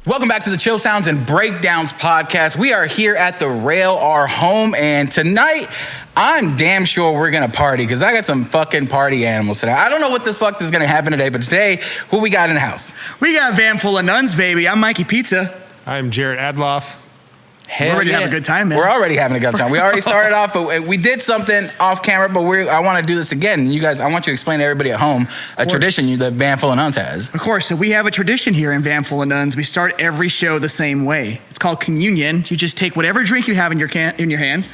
Welcome back to the Chill Sounds and Breakdowns podcast. We are here at the Rail, our home, and tonight I'm damn sure we're gonna party because I got some fucking party animals today. I don't know what this fuck is gonna happen today, but today, who we got in the house? We got a van full of nuns, baby. I'm Mikey Pizza. I'm Jarrett Adlof. Hell We're ready to have a good time, man. We're already having a good time. We already started off, but we did something off camera, but I want to do this again. You guys, I want you to explain to everybody at home a tradition the Van Full of Nuns has. Of course. So we have a tradition here in Van Full of Nuns. We start every show the same way. It's called communion. You just take whatever drink you have in your hand. In your can?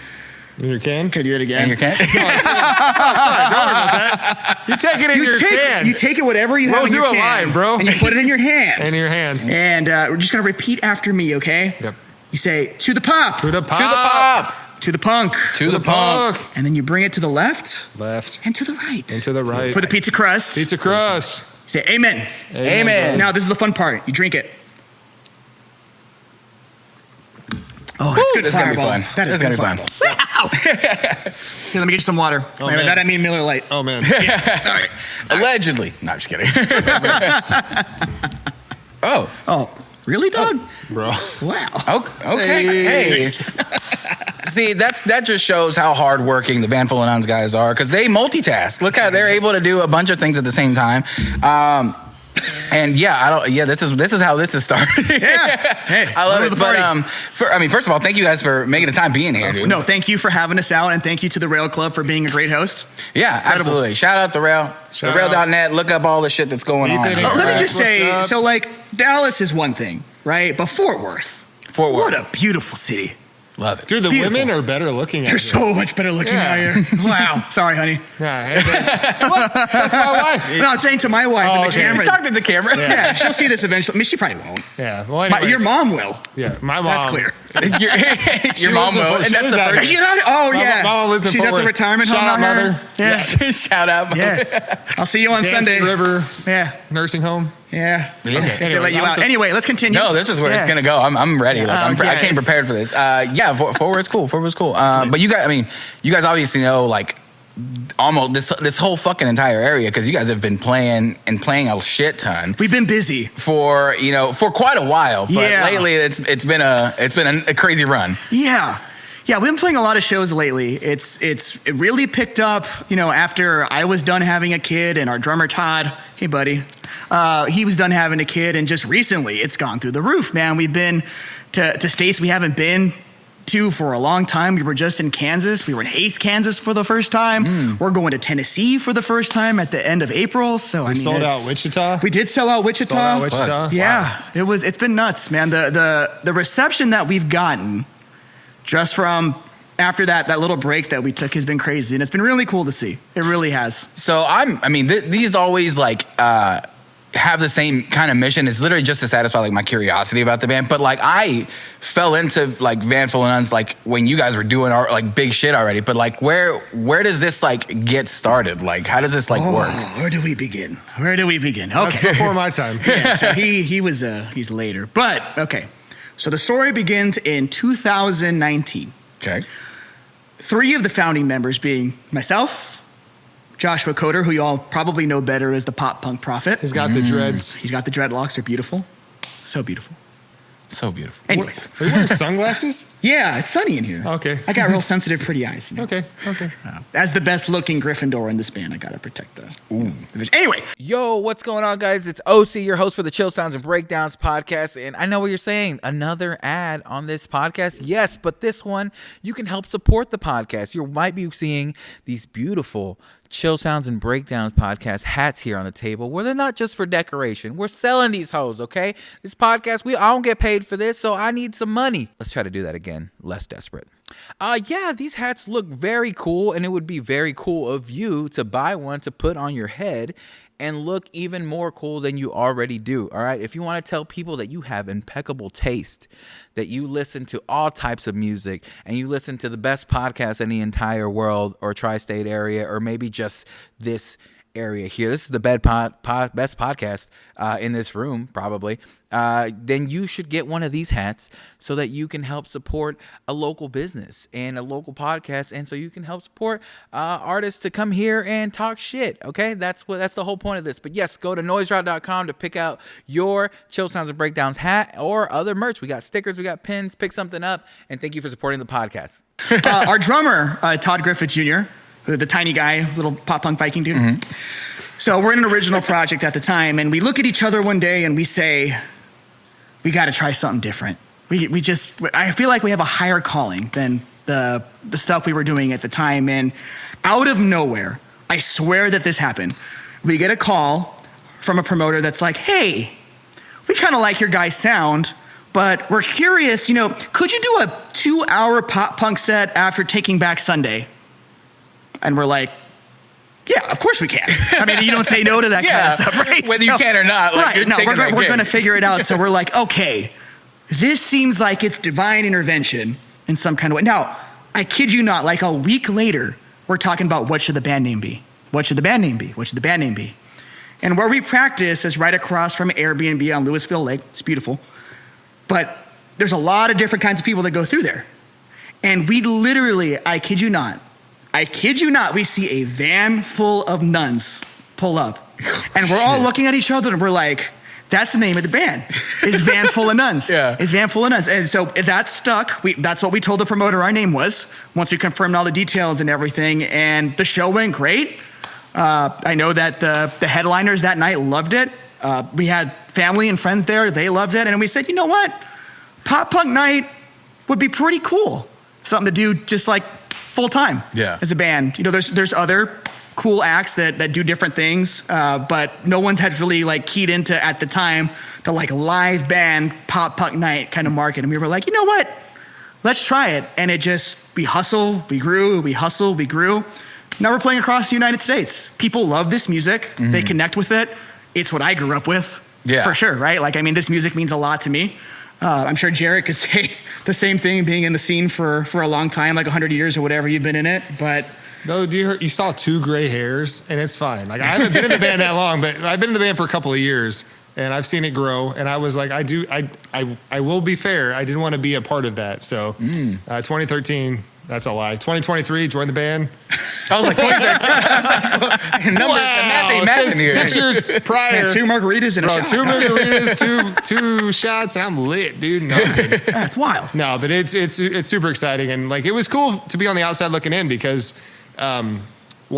Can I do it again? In your can? Sorry, don't worry about that. You take it in your can. You take it whatever you have in your can. We'll do it live, bro. And you put it in your hand. In your hand. And we're just going to repeat after me, okay? Yep. You say, to the pop. To the pop. To the pop. To the punk. To the punk. And then you bring it to the left. Left. And to the right. And to the right. For the pizza crust. Pizza crust. Say amen. Amen. Now this is the fun part. You drink it. Oh, that's good. This is going to be fun. That is going to be fun. Wow. Here, let me get you some water. Oh, By man. that I mean Miller Lite. Oh, man. Yeah. All right. Allegedly. No, I'm just kidding. Oh. Oh, really, dog? Bro. Wow. Okay. Hey. See, that just shows how hardworking the Van Full of Nuns guys are because they multitask. Look how they're able to do a bunch of things at the same time. And this is how this is started. Yeah. Hey, I love it. But first of all, thank you guys for making the time being here, dude. no, thank you for having us out, and thank you to the Rail Club for being a great host. Yeah, absolutely. Shout out the Rail. Shout TheRail.net. Look up all the shit that's going on. Ethan, Let me just What's say, up? so like Dallas is one thing, right? But Fort Worth. What What a beautiful city. Love it. Dude, the Beautiful. women are better looking at They're you. so much better looking Yeah. out here. Wow. Sorry, honey. Yeah. What? That's my wife. No, I'm saying to my wife in the okay. camera. He's talking to the camera. Yeah, she'll see this eventually. I mean, she probably won't. Yeah. Well, anyways. Your mom will. Yeah. My mom. That's clear. Your mom lives in will. Fort- And she that's lives the out first. here. Oh, Mama- yeah. Mama lives in She's Fort at the Worth. retirement Shout home out, out here. mother. Yeah. Shout out. Yeah. I'll see you on Dancing Sunday. River Yeah. Nursing Home. Yeah. Yeah. Okay. They let you out. awesome. Anyway, let's continue. No, this is where Yeah. it's gonna go. I'm ready. Like, I came it's- prepared for this. Fort Worth's cool. Fort Worth's cool. But you guys obviously know like almost this whole fucking entire area because you guys have been playing a shit ton We've been busy. for quite a while. But Yeah. lately it's been a crazy run. Yeah. Yeah, we've been playing a lot of shows lately. It really picked up, after I was done having a kid and our drummer Todd, hey buddy, he was done having a kid, and just recently it's gone through the roof, man. We've been to states we haven't been to for a long time. We were just in Kansas. We were in Hays, Kansas for the first time. We're going to Tennessee for the first time at the end of April. So I mean, Sold out Wichita. We did sell out Wichita. Sold out Wichita. Yeah, it's been nuts, man. The reception that we've gotten just from after that little break that we took has been crazy, and it's been really cool to see. It really has. So these always like have the same kind of mission. It's literally just to satisfy like my curiosity about the band. But like I fell into like Van Full of Nuns like when you guys were doing our like big shit already. But like where does this like get started? Like how does this like work? Where do we begin? Okay. That's before my time. Yeah, so he's later. But okay. So the story begins in 2019. Okay. 3 of the founding members being myself, Joshua Coder, who you all probably know better as the pop punk prophet. He's got the dreads. He's got the dreadlocks. They're beautiful. So beautiful. So beautiful. Anyways. Are you wearing sunglasses? Yeah, it's sunny in here. Okay. I got real sensitive, pretty eyes. Okay. As the best looking Gryffindor in this band, I gotta protect the division. Anyway, Yo, what's going on, guys? It's OC, your host for the Chill Sounds and Breakdowns podcast. And I know what you're saying. Another ad on this podcast. Yes, but this one, you can help support the podcast. You might be seeing these beautiful Chill Sounds and Breakdowns podcast hats here on the table where they're not just for decoration. We're selling these hoes, okay? This podcast, I don't get paid for this, so I need some money. Let's try to do that again. Less desperate. These hats look very cool, and it would be very cool of you to buy one to put on your head and look even more cool than you already do, all right? If you want to tell people that you have impeccable taste, that you listen to all types of music, and you listen to the best podcast in the entire world or tri-state area, or maybe just this area here, this is the best podcast in this room, probably, then you should get one of these hats so that you can help support a local business and a local podcast, and so you can help support artists to come here and talk shit. Okay, that's the whole point of this. But yes, go to NoiseROT.com to pick out your Chill Sounds and Breakdowns hat or other merch. We got stickers, we got pins. Pick something up, and thank you for supporting the podcast. Our drummer, Todd Griffith Jr., the tiny guy, little pop punk Viking dude. Mm-hmm. So we're in an original project at the time, and we look at each other one day and we say, we got to try something different. I feel like we have a higher calling than the stuff we were doing at the time. And out of nowhere, I swear that this happened. We get a call from a promoter that's like, hey, we kind of like your guys' sound, but we're curious, could you do a 2-hour pop punk set after Taking Back Sunday? And we're like, yeah, of course we can. I mean, you don't say no to that kind of stuff, right? Whether you can or not. Like, right, no, we're going to figure it out. So we're like, okay, this seems like it's divine intervention in some kind of way. Now, I kid you not, like a week later, we're talking about what should the band name be? What should the band name be? What should the band name be? And where we practice is right across from Airbnb on Louisville Lake. It's beautiful. But there's a lot of different kinds of people that go through there. And we literally, I kid you not, we see a van full of nuns pull up. And we're all looking at each other and we're like, that's the name of the band. It's Van Full of Nuns. Yeah. It's Van Full of Nuns. And so that stuck. That's what we told the promoter our name was once we confirmed all the details and everything. And the show went great. I know that the headliners that night loved it. We had family and friends there. They loved it. And we said, you know what? Punk Nite would be pretty cool. Something to do just like full time as a band. There's other cool acts that do different things, but no one had really like keyed into at the time the like live band Punk Nite kind of market. And we were like, you know what? Let's try it. And we hustle, we grew, we hustle, we grew. Now we're playing across the United States. People love this music. Mm-hmm. They connect with it. It's what I grew up with, for sure, right? Like, I mean, this music means a lot to me. I'm sure Jarrett could say the same thing, being in the scene for a long time, like 100 years or whatever you've been in it. But no, you saw 2 gray hairs, and it's fine. Like, I haven't been in the band that long, but I've been in the band for a couple of years, and I've seen it grow. And I was like, I will be fair. I didn't want to be a part of that. So 2013. That's a lie. 2023, joined the band. I was like, 2013. Wow. 6 years prior. Man, 2 margaritas and a shot. 2 margaritas, two shots, and I'm lit, dude. No, that's wild. No, but it's super exciting. And like, it was cool to be on the outside looking in because one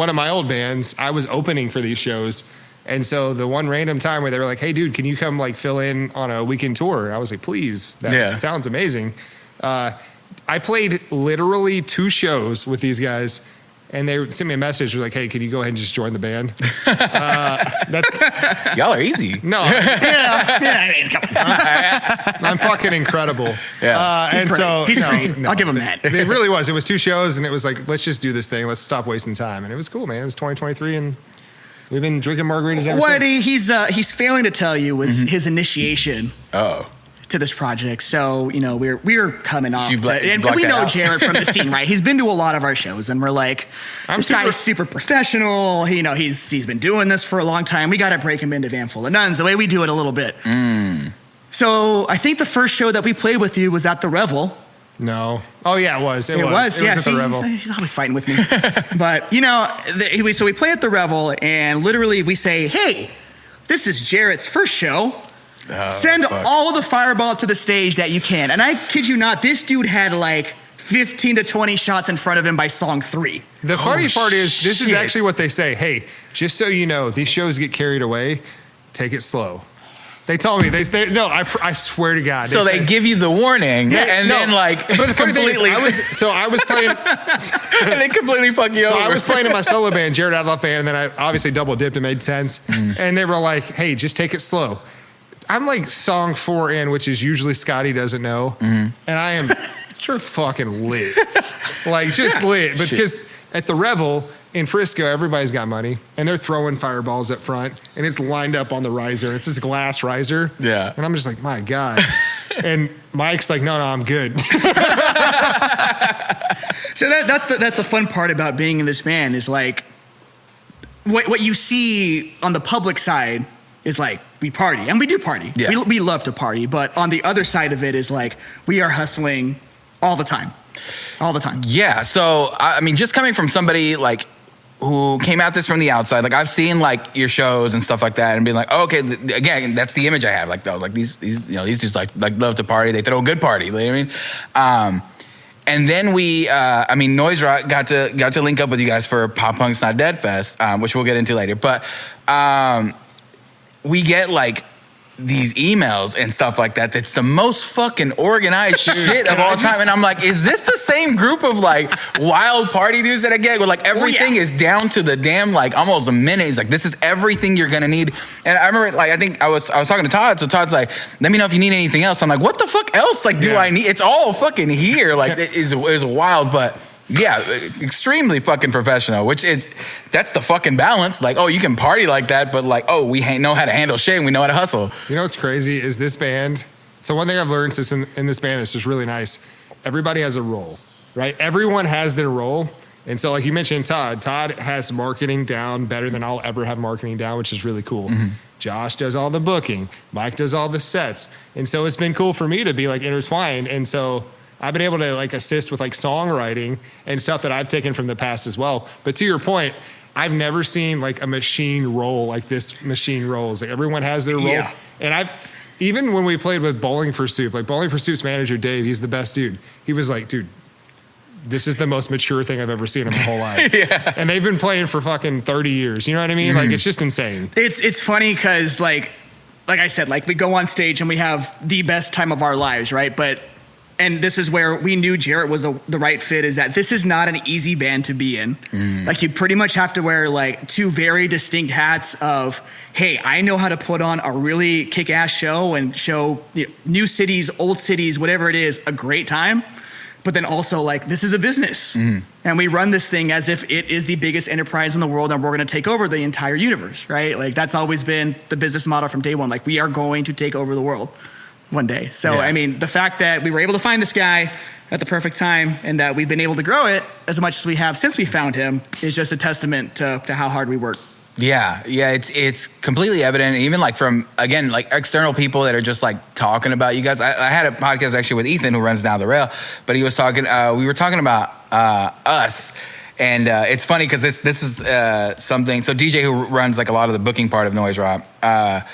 of my old bands, I was opening for these shows. And so the one random time where they were like, hey, dude, can you come like fill in on a weekend tour? I was like, please. That sounds amazing. I played literally 2 shows with these guys, and they sent me a message. They're like, hey, can you go ahead and just join the band? Y'all are easy. No. I'm fucking incredible. Yeah. He's great. I'll give him that. It really was. It was 2 shows, and it was like, let's just do this thing. Let's stop wasting time. And it was cool, man. It was 2023, and we've been drinking margaritas ever since. He's failing to tell you was his initiation. Oh. To this project. So, we're coming off. And we know out? Jarrett from the scene, right? He's been to a lot of our shows, and we're like, this guy is super professional. He's been doing this for a long time. We got to break him into Van Full of Nuns, the way we do it a little bit. So I think the first show that we played with you was at the Revel. No. Oh, yeah, it was. It was. Was at the Revel. He's always fighting with me. But, so we play at the Revel, and literally we say, hey, this is Jarrett's first show. Send all the fireball to the stage that you can. And I kid you not, this dude had like 15 to 20 shots in front of him by song 3. The funny part is, this is actually what they say. Hey, just so you know, these shows get carried away. Take it slow. They told me. I swear to God. So they give you the warning, then like but the funny completely. Thing is, I was playing, and they completely fuck you over. So I was playing in my solo band, Jarrett Adlof band, and then I obviously double dipped. It made sense. And they were like, "Hey, just take it slow." I'm like song 4 in, which is usually Scotty doesn't know, and I am fucking lit, like just lit. But because at the Revel in Frisco, everybody's got money, and they're throwing fireballs up front, and it's lined up on the riser. It's this glass riser, and I'm just like, my God. And Mike's like, no, I'm good. So that's the fun part about being in this band is like, what you see on the public side is like, we party, and we do party. Yeah. We love to party, but on the other side of it is like, we are hustling all the time. All the time. Yeah. So, I mean, just coming from somebody like who came at this from the outside, like I've seen like your shows and stuff like that and being like, oh, okay, again, that's the image I have. Like those, like these dudes like love to party. They throw a good party. You know what I mean? And then we, NoiseROT got to link up with you guys for Pop Punk's Not Dead Fest, which we'll get into later. But we get like these emails and stuff like that. That's the most fucking organized shit of all time. And I'm like, is this the same group of like wild party dudes that I get? Where like everything is down to the damn like almost a minute. It's like, this is everything you're gonna need. And I remember like I think I was talking to Todd. So Todd's like, let me know if you need anything else. I'm like, what the fuck else? Like, do I need? It's all fucking here. Like, it is wild, but. Yeah, extremely fucking professional, that's the fucking balance. Like, oh, you can party like that, but like, oh, we know how to handle shit and we know how to hustle. You know what's crazy is this band. So one thing I've learned since in this band that's just really nice, everybody has a role, right? Everyone has their role. And so like you mentioned Todd has marketing down better than I'll ever have marketing down, which is really cool. Mm-hmm. Josh does all the booking. Mike does all the sets. And so it's been cool for me to be like intertwined. And so I've been able to like assist with like songwriting and stuff that I've taken from the past as well. But to your point, I've never seen like a machine roll like this machine rolls. Like everyone has their role. Yeah. And even when we played with Bowling for Soup, like Bowling for Soup's manager, Dave, he's the best dude. He was like, dude, this is the most mature thing I've ever seen in my whole life. Yeah. And they've been playing for fucking 30 years. You know what I mean? Mm-hmm. Like, it's just insane. It's funny because like I said, like we go on stage and we have the best time of our lives, right? And this is where we knew Jarrett was the right fit, is that this is not an easy band to be in. Mm. Like you pretty much have to wear like two very distinct hats of, hey, I know how to put on a really kick-ass show and show new cities, old cities, whatever it is, a great time. But then also like, this is a business. Mm. And we run this thing as if it is the biggest enterprise in the world and we're gonna take over the entire universe, right? Like that's always been the business model from day one. Like we are going to take over the world one day. So, I mean, the fact that we were able to find this guy at the perfect time and that we've been able to grow it as much as we have since we found him is just a testament to how hard we work. Yeah, it's completely evident. Even like from, again, like external people that are just like talking about you guys. I had a podcast actually with Ethan who runs Down the Rail, but he was talking, we were talking about us. And it's funny because this is something, so DJ who runs like a lot of the booking part of NoiseROT,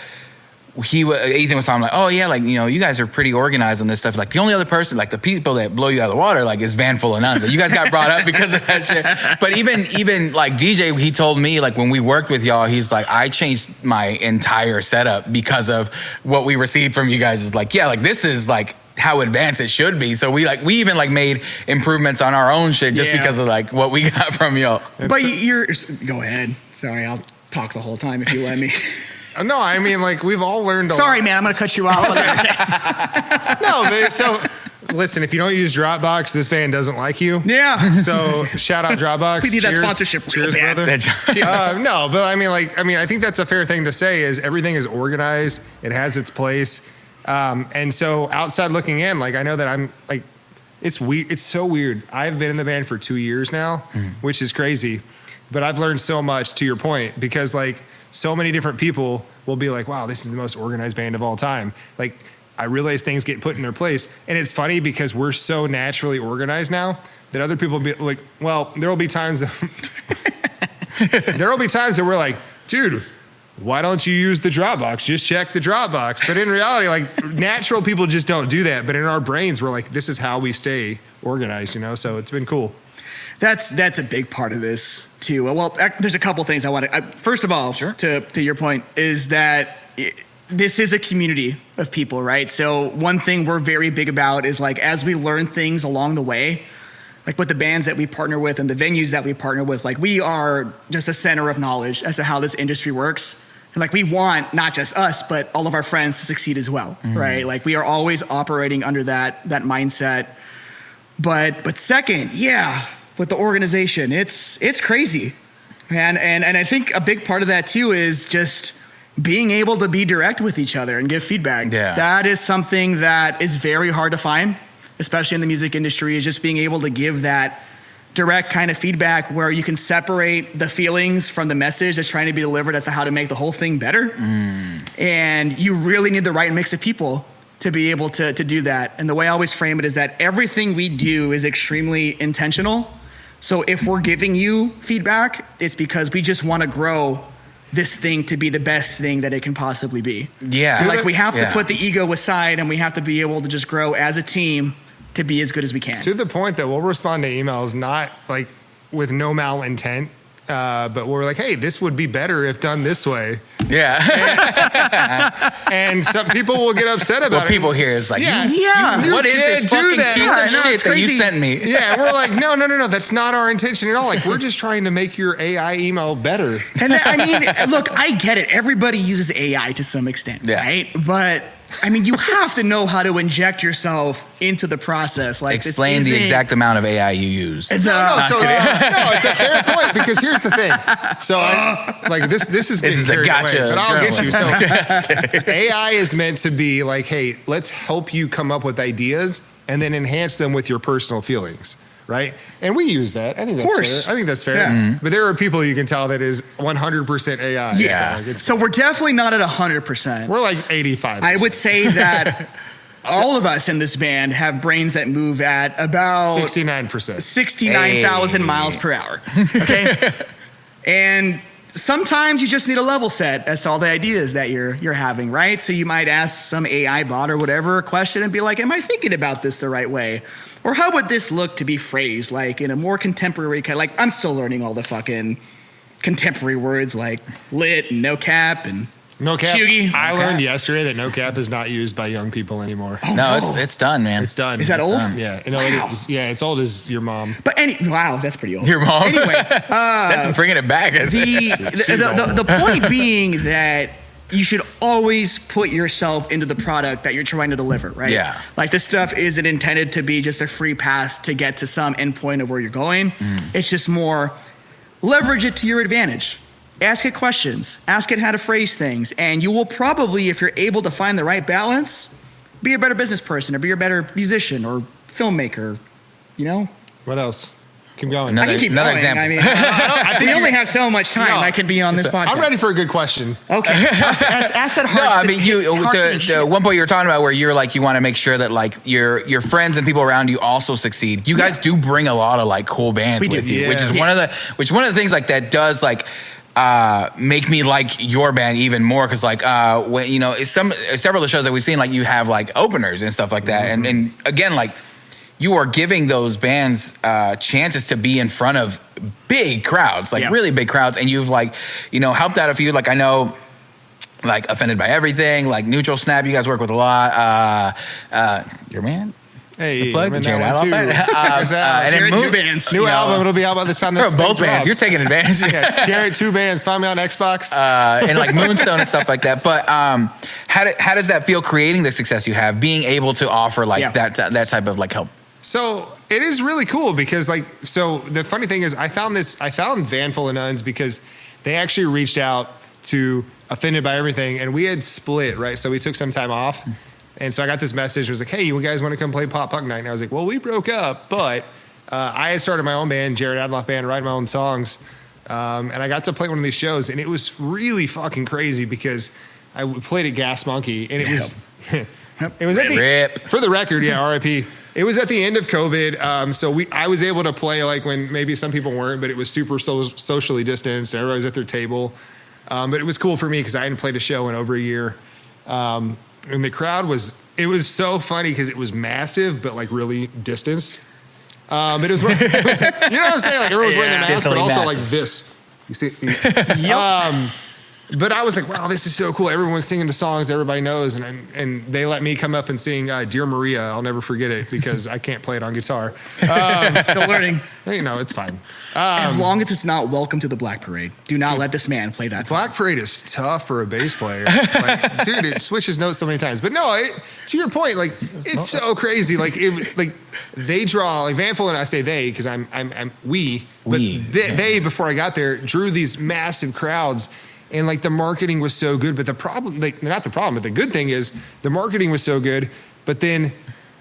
Ethan was talking like, oh yeah, like, you guys are pretty organized on this stuff. Like the only other person, like the people that blow you out of the water, like is Van Full of Nuns. Like, you guys got brought up because of that shit. But even like DJ, he told me like when we worked with y'all, he's like, I changed my entire setup because of what we received from you guys. Is like, yeah, like this is like how advanced it should be. So we even like made improvements on our own shit just because of like what we got from y'all. But go ahead. Sorry, I'll talk the whole time if you let me. No, I mean, like, we've all learned Sorry, man, I'm going to cut you off. No, but so, listen, if you don't use Dropbox, this band doesn't like you. Yeah. So, shout out Dropbox. We need that sponsorship. Cheers, brother. No, but I think that's a fair thing to say is everything is organized. It has its place. And so, outside looking in, like, I know that I'm, like, it's weird. It's so weird. I've been in the band for 2 years now, which is crazy. But I've learned so much, to your point, because, like, so many different people will be like, wow, this is the most organized band of all time. Like, I realize things get put in their place. And it's funny because we're so naturally organized now that other people will be like, well, there will be times that we're like, dude, why don't you use the Dropbox? Just check the Dropbox. But in reality, like, natural people just don't do that. But in our brains, we're like, this is how we stay organized, So it's been cool. That's a big part of this too. Well, there's a couple things I want to. First of all, sure. to your point, is that this is a community of people, right? So one thing we're very big about is like as we learn things along the way, like with the bands that we partner with and the venues that we partner with, like we are just a center of knowledge as to how this industry works. And like we want not just us, but all of our friends to succeed as well, right? Like we are always operating under that mindset. But second, with the organization, it's crazy, man. And I think a big part of that too is just being able to be direct with each other and give feedback. Yeah. That is something that is very hard to find, especially in the music industry, is just being able to give that direct kind of feedback where you can separate the feelings from the message that's trying to be delivered as to how to make the whole thing better. And you really need the right mix of people to be able to do that. And the way I always frame it is that everything we do is extremely intentional. So if we're giving you feedback, it's because we just want to grow this thing to be the best thing that it can possibly be. Yeah. So like we have to put the ego aside, and we have to be able to just grow as a team to be as good as we can. To the point that we'll respond to emails not like with no malintent, but we're like, hey, this would be better if done this way. Yeah. And some people will get upset about What it. people hear is like, Yeah. what is this can't do fucking that. piece Yeah, of no, shit it's that you crazy. sent me? Yeah, we're like, no, that's not our intention at all. Like, we're just trying to make your AI email better. And I mean, look, I get it. Everybody uses AI to some extent, right? But I mean, you have to know how to inject yourself into the process. Like, Explain the exact amount of AI you use. No, it's a fair point, because here's the thing. So, this is getting is a carried gotcha away, but I'll get you. So, journalism. AI is meant to be like, hey, let's help you come up with ideas and then enhance them with your personal feelings, right? And we use that. I think that's fair. Yeah. But there are people you can tell that is 100% AI. Yeah. So we're definitely not at 100%. We're like 85%. I would say that all of us in this band have brains that move at about 69%. 69,000 miles per hour. Okay. And sometimes you just need a level set. That's all the ideas that you're having, right? So you might ask some AI bot or whatever a question and be like, am I thinking about this the right way? Or how would this look to be phrased like in a more contemporary kind? Like, I'm still learning all the fucking contemporary words like lit and no cap and No cap. chuggy. I learned yesterday that no cap is not used by young people anymore. No, it's done, man. It's done. Is that old? Yeah. Wow. It's old as your mom. But wow, that's pretty old. Your mom? Anyway, That's bringing it back. the point being that you should always put yourself into the product that you're trying to deliver, right? Yeah. Like, this stuff isn't intended to be just a free pass to get to some endpoint of where you're going. It's just more leverage it to your advantage. Ask it questions. Ask it how to phrase things. And you will probably, if you're able to find the right balance, be a better business person or be a better musician or filmmaker, you know? What else? Keep going. I can keep another going. example. I mean, we only have so much time. No, I can be on this podcast. I'm ready for a good question. Okay. Ask that hard. No, I mean, to one point you were talking about where you're like, you want to make sure that like your friends and people around you also succeed. You guys do bring a lot of like cool bands with you, which is one of the things like that does like make me like your band even more, because like when you know several of the shows that we've seen, like you have like openers and stuff like that, and again, like you are giving those bands chances to be in front of big crowds, like really big crowds, and you've like helped out a few. Like I know, like Offended by Everything, like Neutral Snap, you guys work with a lot. Your man. Hey, Plug I'm in Jarrett that one Adlof. too. Check us out. And then Jarrett, 2 bands. New album, it'll be out by the time this both thing bands. drops. You're taking advantage. Yeah, Jarrett, 2 bands. Find me on Xbox. And like Moonstone and stuff like that. But how does that feel creating the success you have, being able to offer like that type of like help? So it is really cool because so the funny thing is I found Van Full of Nuns because they actually reached out to Offended by Everything, and we had split, right? So we took some time off. And so I got this message. It was like, hey, you guys want to come play Punk Nite? And I was like, well, we broke up, but I had started my own band, Jarrett Adlof Band, writing my own songs. And I got to play one of these shows, and it was really fucking crazy because I played at Gas Monkey, and it was it was at the for the record, RIP. It was at the end of COVID, so I was able to play like when maybe some people weren't, but it was super socially distanced. Everybody was at their table, but it was cool for me because I hadn't played a show in over a year. And the crowd it was so funny because it was massive, but like really distanced. But it was, you know what I'm saying? Like everyone was wearing their mask, but also massive. Like this. You see? But I was like, wow, this is so cool. Everyone's singing the songs everybody knows. And they let me come up and sing Dear Maria. I'll never forget it because I can't play it on guitar. Still learning. It's fine. As long as it's not Welcome to the Black Parade. Do not let this man play that song. Black Parade is tough for a bass player. Like, dude, it switches notes so many times. But no, to your point, like it's so crazy. Like they draw like Van Full, and I say they because they before I got there drew these massive crowds. And like the marketing was so good, but the problem, but the good thing is the marketing was so good, but then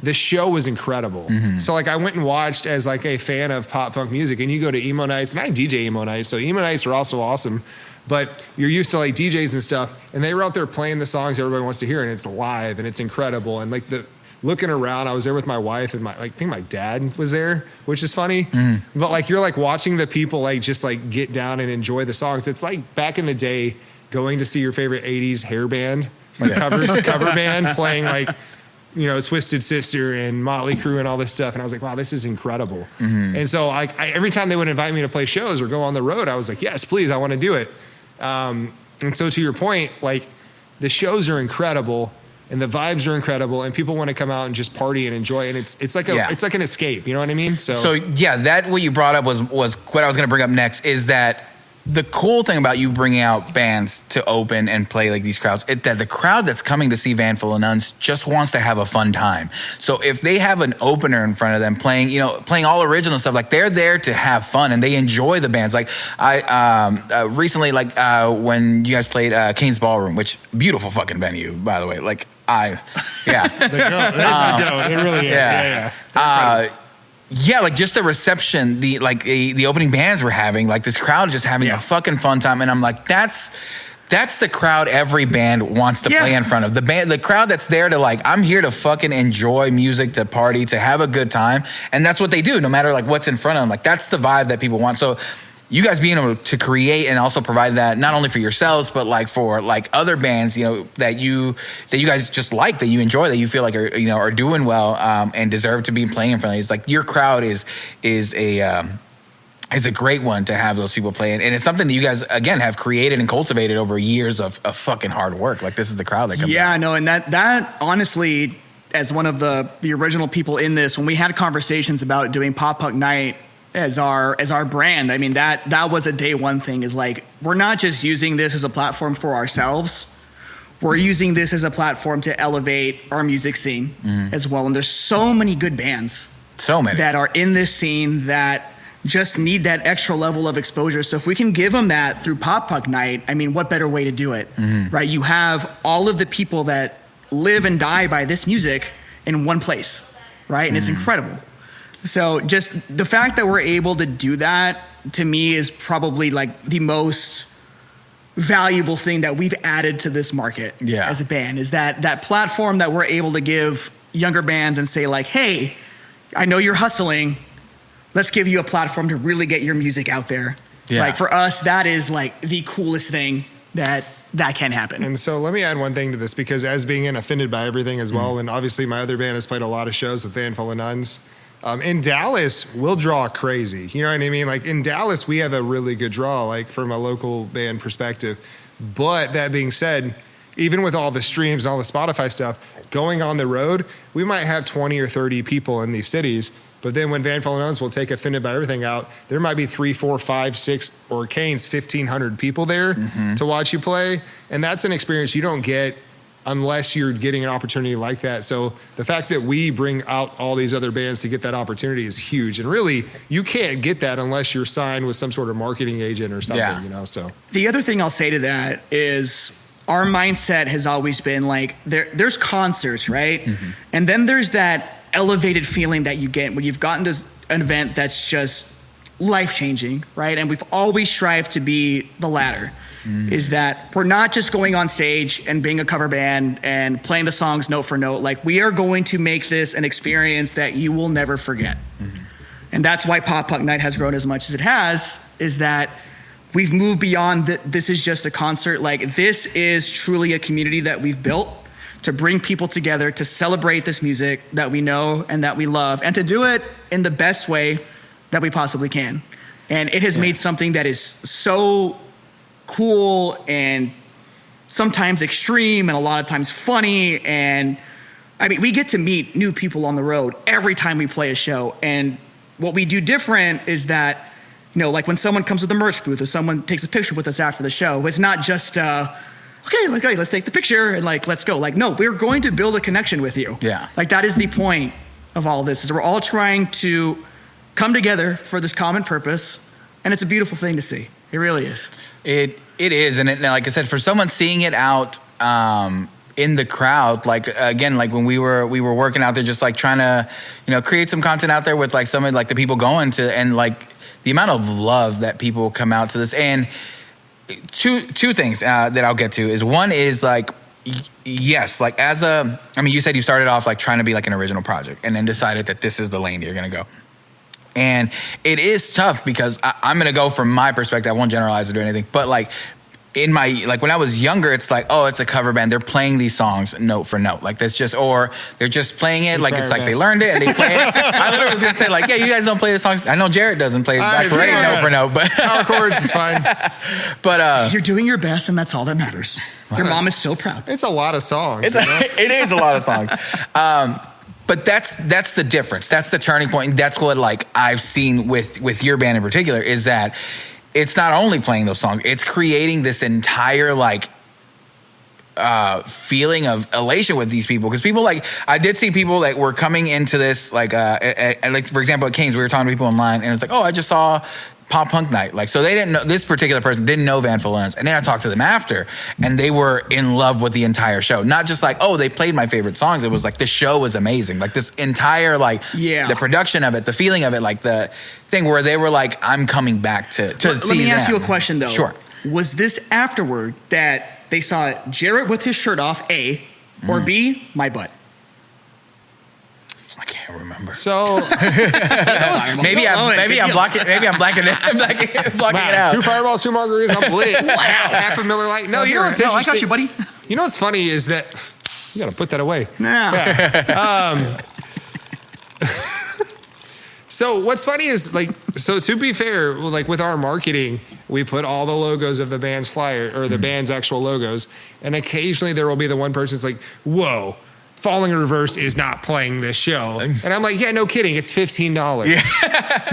the show was incredible. So like I went and watched as like a fan of pop punk music, and you go to emo nights, and I DJ emo nights, so emo nights are also awesome. But you're used to like DJs and stuff, and they were out there playing the songs everybody wants to hear, and it's live and it's incredible. And like looking around, I was there with my wife, and I think my dad was there, which is funny. But like you're like watching the people like just like get down and enjoy the songs. It's like back in the day going to see your favorite 80s hair band, like cover band playing like, you know, Twisted Sister and Motley Crue and all this stuff. And I was like, wow, this is incredible. And so I every time they would invite me to play shows or go on the road, I was like, yes, please, I want to do it. And so to your point, like the shows are incredible and the vibes are incredible and people want to come out and just party and enjoy it. And it's like it's like an escape. You know what I mean? So yeah, that what you brought up was what I was going to bring up next is that the cool thing about you bringing out bands to open and play like these crowds, that the crowd that's coming to see Van Full of Nuns just wants to have a fun time. So if they have an opener in front of them playing all original stuff, like they're there to have fun and they enjoy the bands. Like I recently, when you guys played Kane's Ballroom, which beautiful fucking venue, by the way. Like the goat. It really is. Yeah, like just the reception, the opening bands were having, like this crowd just having a fucking fun time, and I'm like, that's the crowd every band wants to play in front of. The crowd that's there to like, I'm here to fucking enjoy music, to party, to have a good time, and that's what they do, no matter like what's in front of them. Like that's the vibe that people want. So you guys being able to create and also provide that not only for yourselves but like for like other bands, you know, that you guys just like, that you enjoy, that you feel like are doing well and deserve to be playing in front of you. It's like your crowd is a great one to have those people playing, and it's something that you guys again have created and cultivated over years of fucking hard work. Like this is the crowd that comes out. No, and that honestly, as one of the original people in this, when we had conversations about doing Punk Nite as our brand, I mean, that was a day one thing, is like, we're not just using this as a platform for ourselves. We're using this as a platform to elevate our music scene as well. And there's so many good bands that are in this scene that just need that extra level of exposure. So if we can give them that through Punk Nite, I mean, what better way to do it, right? You have all of the people that live and die by this music in one place, right? And it's incredible. So just the fact that we're able to do that, to me, is probably like the most valuable thing that we've added to this market as a band, is that platform that we're able to give younger bands and say like, hey, I know you're hustling. Let's give you a platform to really get your music out there. Like for us, that is like the coolest thing that can happen. And so let me add one thing to this, because as being offended by everything as well, and obviously my other band has played a lot of shows with Van Full of Nuns. In Dallas, we'll draw crazy. You know what I mean? Like in Dallas, we have a really good draw, like from a local band perspective. But that being said, even with all the streams and all the Spotify stuff, going on the road, we might have 20 or 30 people in these cities. But then when Van Full of Nuns will take Offended by Everything out, there might be 3, 4, 5, 6, or Kane's 1,500 people there to watch you play. And that's an experience you don't get unless you're getting an opportunity like that. So the fact that we bring out all these other bands to get that opportunity is huge. And really, you can't get that unless you're signed with some sort of marketing agent or something, you know, so. The other thing I'll say to that is our mindset has always been like, there's concerts, right? And then there's that elevated feeling that you get when you've gotten to an event that's just life-changing, right? And we've always strived to be the latter. Is that we're not just going on stage and being a cover band and playing the songs note for note. Like, we are going to make this an experience that you will never forget. And that's why Punk Nite has grown as much as it has, is that we've moved beyond this is just a concert. Like, this is truly a community that we've built to bring people together, to celebrate this music that we know and that we love, and to do it in the best way that we possibly can. And it has made something that is so cool and sometimes extreme and a lot of times funny. And I mean, we get to meet new people on the road every time we play a show. And what we do different is that, you know, like when someone comes to the merch booth or someone takes a picture with us after the show, it's not just, okay, let's take the picture and like, let's go. Like, no, we're going to build a connection with you. Like, that is the point of all this, is we're all trying to come together for this common purpose. And it's a beautiful thing to see. It really is. It is, and like I said, for someone seeing it out in the crowd, like again, like when we were working out there, just like trying to, create some content out there with like some of like the people going to, and like the amount of love that people come out to this. And two things that I'll get to is, one is like, yes, like you said you started off like trying to be like an original project and then decided that this is the lane that you're going to go. And it is tough because I'm going to go from my perspective. I won't generalize or do anything, but like, in my, like when I was younger, it's like, oh, it's a cover band. They're playing these songs note for note. Like that's just, or they're just playing it. Like it's like they learned it and they play it. I literally was gonna say like, yeah, you guys don't play the songs. I know Jarrett doesn't play back parade note for note, but power chords is fine. But you're doing your best, and that's all that matters. Your mom is so proud. It's a lot of songs. It is a lot of songs. But that's the difference. That's the turning point. That's what like I've seen with your band in particular, is that it's not only playing those songs, it's creating this entire like feeling of elation with these people. Because people like, I did see people that were coming into this like, like for example at Kane's, we were talking to people online and it's like, oh, I just saw Punk Nite. Like, so they didn't know, this particular person didn't know Van Nuns. And then I talked to them after and they were in love with the entire show. Not just like, oh, they played my favorite songs. It was like, the show was amazing. Like this entire, like the production of it, the feeling of it, like the thing where they were like, I'm coming back to see them. Let me ask you a question though. Sure. Was this afterward that they saw Jarrett with his shirt off, A, or B, my butt? I can't remember. So maybe I'm blocking it out. 2 Fireballs, 2 margaritas, I'm lit. Wow. Half a Miller Lite. No, you know what's interesting? I got you, buddy. You know what's funny is that you got to put that away. Yeah. So what's funny is like, so to be fair, like with our marketing, we put all the logos of the band's flyer or the band's actual logos. And occasionally there will be the one person that's like, whoa, Falling in Reverse is not playing this show. And I'm like, yeah, no kidding. It's $15. Yeah.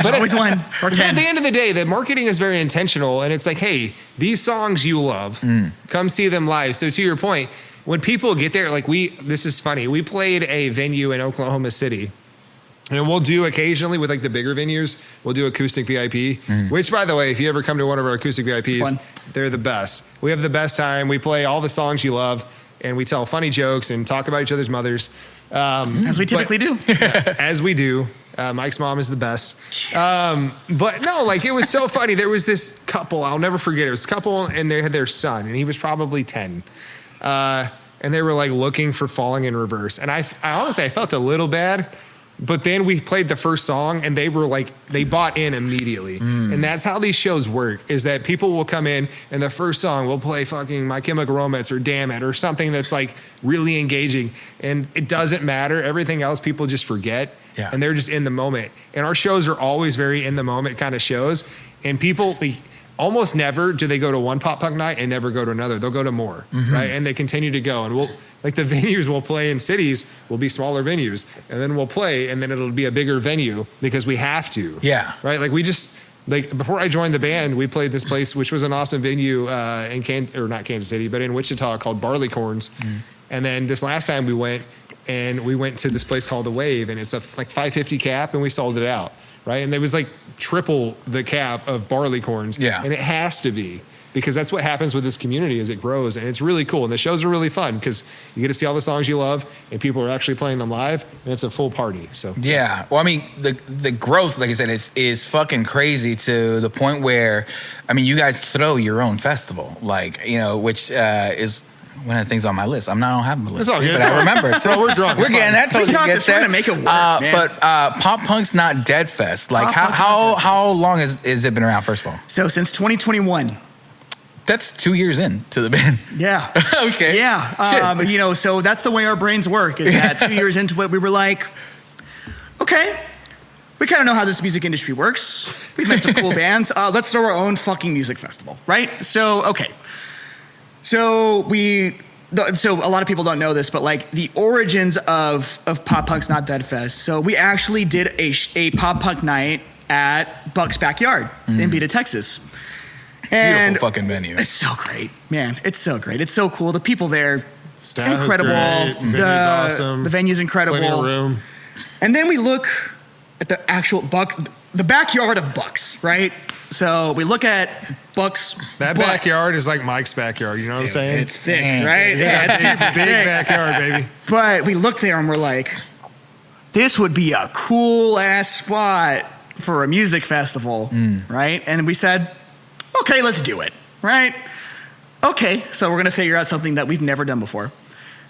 But always one or 10. At the end of the day, the marketing is very intentional. And it's like, hey, these songs you love, come see them live. So to your point, when people get there, like this is funny. We played a venue in Oklahoma City. And we'll do occasionally with like the bigger venues, we'll do acoustic VIP, which by the way, if you ever come to one of our acoustic VIPs, they're the best. We have the best time. We play all the songs you love and we tell funny jokes and talk about each other's mothers. As we typically do. As we do. Mike's mom is the best. But no, like it was so funny. There was this couple, I'll never forget. It was a couple and they had their son and he was probably 10. And they were like looking for Falling in Reverse. And I honestly, I felt a little bad. But then we played the first song and they were like, they bought in immediately. And that's how these shows work, is that people will come in and the first song will play fucking My Chemical Romance or Damn It or something that's like really engaging. And it doesn't matter. Everything else people just forget. Yeah. And they're just in the moment. And our shows are always very in the moment kind of shows. And people, almost never do they go to one punk night and never go to another. They'll go to more, right? And they continue to go. And like the venues we'll play in cities will be smaller venues, and then we'll play, and then it'll be a bigger venue because we have to. Yeah. Right? Like we just, like before I joined the band, we played this place, which was an awesome venue not Kansas City, but in Wichita called Barleycorns. And then this last time we went to this place called The Wave, and it's a like 550 cap, and we sold it out. Right? And there was like triple the cap of Barleycorns. Yeah. And it has to be, because that's what happens with this community as it grows. And it's really cool. And the shows are really fun because you get to see all the songs you love and people are actually playing them live, and it's a full party. So yeah. Well, I mean, the growth, like I said, is fucking crazy to the point where, I mean, you guys throw your own festival, like, which is one of the things on my list. I don't have the list, but I remember. So we're drunk. We're getting that totally gets there. To make it work, but Pop Punk's Not Dead Fest. Like how long has it been around? First of all, so since 2021. That's 2 years in to the band. Yeah. Okay. Yeah. So that's the way our brains work. Is that 2 years into it, we were like, okay, we kind of know how this music industry works. We've met some cool bands. Let's throw our own fucking music festival, right? So okay. So a lot of people don't know this, but like the origins of Pop Punk's Not Dead Fest. So we actually did a Pop Punk night at Buck's backyard in Beta, Texas. And beautiful fucking venue. It's so great, man. It's so great. It's so cool. The people there, Staff incredible. Is great. Venue's awesome. The venue's incredible. Plenty of room. And then we look at the actual the backyard of Buck's, right? So we look at Buck's That butt. backyard is like Mike's backyard. You know what I'm saying? It's thick, Man. right? yeah, it's super big thick. backyard, baby. But we look there and we're like, this would be a cool ass spot for a music festival, right? And we said, okay, let's do it, right? Okay, so we're gonna figure out something that we've never done before.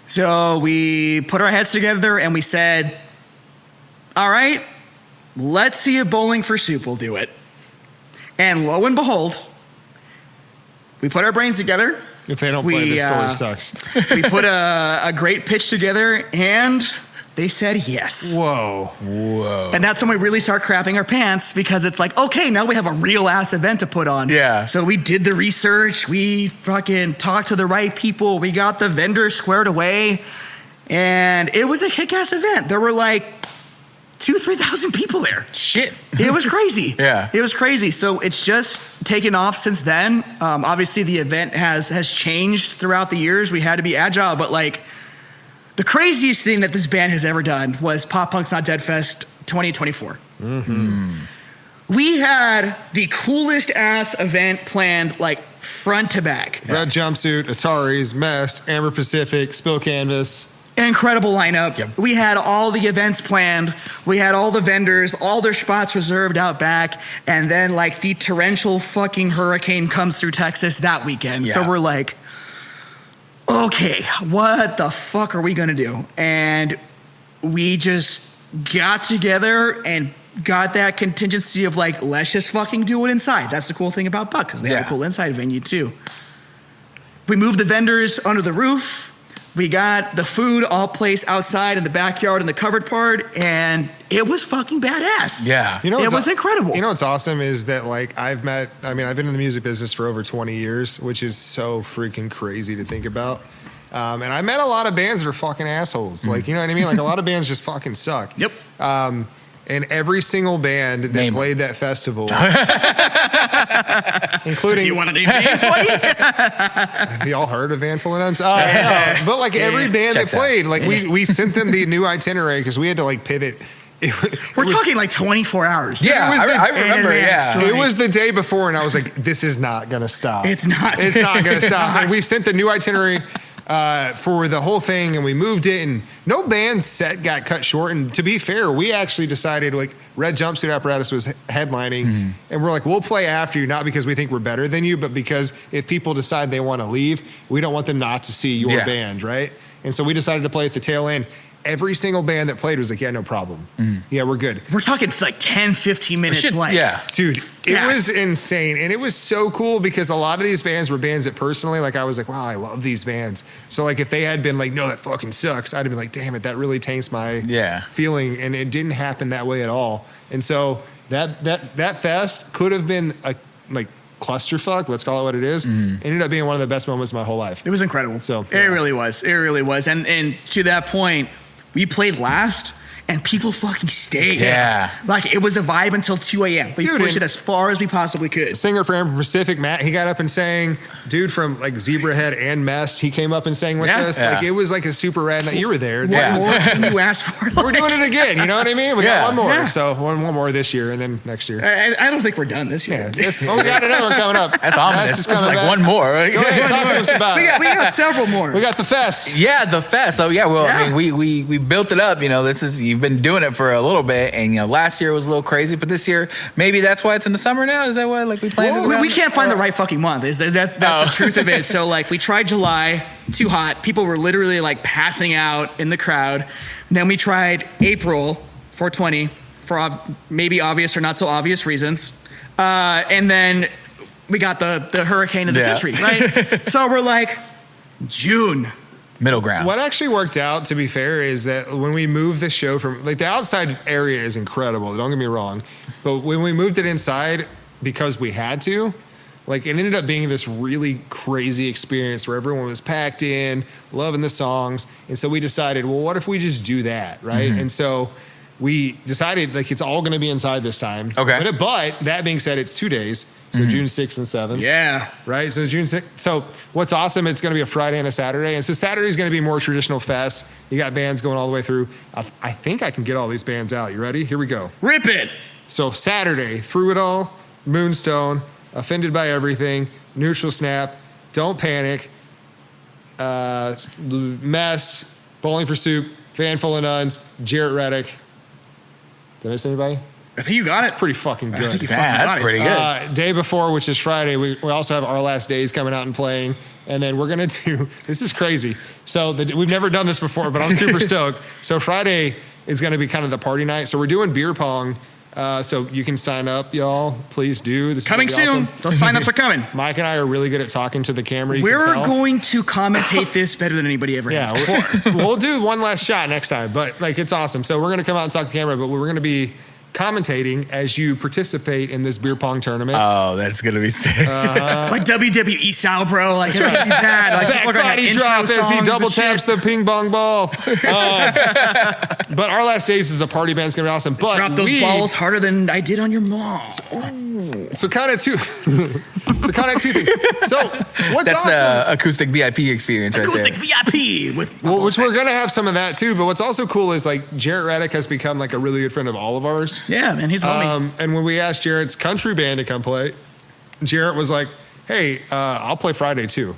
So we put our heads together and we said, all right, let's see if Bowling for Soup will do it. And lo and behold, we put our brains together. If they don't play, this story sucks. We put a great pitch together and they said yes. Whoa. And that's when we really start crapping our pants because it's like, okay, now we have a real ass event to put on. Yeah. So we did the research. We fucking talked to the right people. We got the vendors squared away. And it was a kick-ass event. There were like 2,000-3,000 people there. Shit. It was crazy. Yeah. It was crazy. So it's just taken off since then. Obviously, the event has changed throughout the years. We had to be agile, but like the craziest thing that this band has ever done was Pop Punk's Not Dead Fest 2024. We had the coolest ass event planned like front to back. Red jumpsuit, Ataris, Mest, Amber Pacific, Spill Canvas. Incredible lineup. Yep. We had all the events planned. We had all the vendors, all their spots reserved out back. And then like the torrential fucking hurricane comes through Texas that weekend. So Yeah. we're like, okay, what the fuck are we gonna do? And we just got together and got that contingency of like, let's just fucking do it inside. That's the cool thing about Buck, because they have Yeah. a cool inside venue too. We moved the vendors under the roof. We got the food all placed outside in the backyard in the covered part, and it was fucking badass. Yeah. You know, It what's was incredible. You know what's awesome is that like I've been in the music business for over 20 years, which is so freaking crazy to think about. And I met a lot of bands that are fucking assholes. Like, you know what I mean? Like a lot of bands just fucking suck. Yep. And every single band that Name 'em. played that festival, Do including, you want to name names, buddy? have y'all heard of Van Full of Nuns? No, but like every band Checks that out. played, like we sent them the new itinerary because we had to like pivot. We're talking like 24 hours. Yeah, was the- I remember. in advance, Yeah. so- It was the day before, and I was like, "This is not gonna stop. It's not. It's not gonna It's stop." not. And we sent the new itinerary for the whole thing, and we moved it, and no band's set got cut short. And to be fair, we actually decided like Red Jumpsuit Apparatus was headlining, and we're like, we'll play after you, not because we think we're better than you, but because if people decide they want to leave, we don't want them not to see your Yeah. band, right? And so we decided to play at the tail end. Every single band that played was like, yeah, no problem. Yeah, we're good. We're talking like 10, 15 minutes Shit, length. yeah. Dude, it Yes. was insane. And it was so cool because a lot of these bands were bands that personally, like, I was like, wow, I love these bands. So, like, if they had been like, no, that fucking sucks, I'd have been like, damn it, that really taints my feeling. And it didn't happen that way at all. And so that fest could have been a, like, clusterfuck, let's call it what it is. It ended up being one of the best moments of my whole life. It was incredible. So, It yeah. really was. It really was. And to that point, we played last and people fucking stayed. Yeah. Like it was a vibe until 2 a.m. We Dude, pushed and- it as far as we possibly could. Singer for Amber Pacific, Matt, he got up and sang. Dude from like Zebrahead and Mest, he came up and sang with Yeah. us. Yeah. Like it was like a super rad night. You were there. What Yeah. more can you ask for? We're doing it again. You know what I mean? We Yeah. got one more. Yeah. So one more this year and then next year. I don't think we're done this year. We got another one coming up. That's ominous. is It's coming like back. one more. Go ahead, talk to us about We it. got several more. We got the fest. Yeah, the fest. So yeah, well, I Yeah. mean, we built it up. You know, you've been doing it for a little bit, and you know, last year was a little crazy, but this year maybe that's why it's in the summer now. Is that why like we planned it? we around? can't find the right fucking month. That's the truth of it. So like we tried July, too hot. People were literally like passing out in the crowd. And then we tried April 420 for maybe obvious or not so obvious reasons. And then we got the hurricane of the Yeah. century, right? So we're like June. middle ground. What actually worked out, to be fair, is that when we moved the show from like the outside area is incredible. Don't get me wrong, but when we moved it inside because we had to, like it ended up being this really crazy experience where everyone was packed in, loving the songs, and so we decided, well, what if we just do that, right? And so we decided like it's all going to be inside this time. Okay. But that being said, it's 2 days, so June 6th and 7th. Yeah. Right, so June 6th. So what's awesome, it's going to be a Friday and a Saturday. And so Saturday is going to be more traditional fest. You got bands going all the way through. I think I can get all these bands out. You ready? Here we go. Rip it. So Saturday, Through It All, Moonstone, Offended by Everything, Neutral Snap, Don't Panic, Mess, Bowling for Soup, Van Full of Nuns, Jarrett Reddick. Did I miss anybody? I think you got it. It's pretty fucking good. think you Man, fucking that's got it. pretty good. Day before, which is Friday, we also have Our Last Days coming out and playing. And then we're going to do, this is crazy. So we've never done this before, but I'm super stoked. So Friday is going to be kind of the party night. So we're doing beer pong. So you can sign up, y'all. Please do. This is Coming gonna be soon. awesome. Those sign-ups are coming. Mike and I are really good at talking to the camera. You We're can tell. going to commentate this better than anybody ever has before. We'll do one last shot next time, but like it's awesome. So we're gonna come out and talk to the camera, but we're gonna be commentating as you participate in this beer pong tournament. Oh, that's gonna be sick. Like WWE style, bro. Like, it's gonna be bad. Like, Back people are gonna have body intro drop as he songs and double shit. taps the ping pong ball. But Our Last Days is a party band. It's gonna be awesome. But Drop those balls harder than I did on your mom. So kind of two. So kind of two things. So what's That's awesome? the acoustic VIP experience right Acoustic there. VIP with Well, which we're gonna have some of that too. But what's also cool is like Jarrett Reddick has become like a really good friend of all of ours. yeah, man, he's the homie. And when we asked Jarrett's country band to come play, Jarrett was like, "Hey, I'll play Friday too."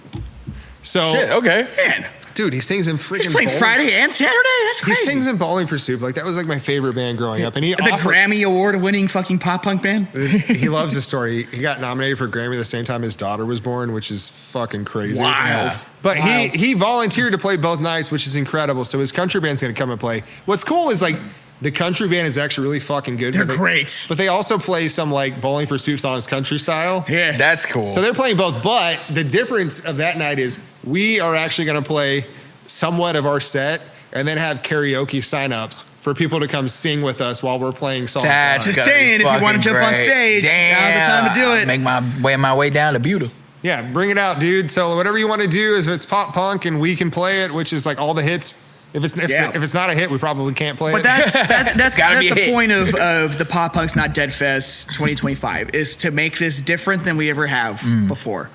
So, Shit, okay. Man, dude, he sings in freaking. he's playing Bowling. Friday and Saturday. That's He crazy. sings in Bowling for Soup. Like that was like my favorite band growing up, and he the offered- Grammy Award-winning fucking pop punk band. He loves this story. He got nominated for a Grammy the same time his daughter was born, which is fucking crazy. Wild. But Wild. he volunteered to play both nights, which is incredible. So his country band's gonna come and play. What's cool is like the country band is actually really fucking good. They're but great. But they also play some like Bowling for Soup songs country style. Yeah, That's cool. So they're playing both, but the difference of that night is we are actually going to play somewhat of our set and then have karaoke signups for people to come sing with us while we're playing songs. That's Just gotta be saying, if you wanna fucking jump on great. stage, Damn. now's the time to do it. Make my way down to Buda. Yeah, bring it out, dude. So whatever you want to do, is if it's pop punk and we can play it, which is like all the hits. If it's not a hit, we probably can't play But it. that's Gotta be a the hit. point of the Pop Punk's Not Dead Fest 2025 is to make this different than we ever have before.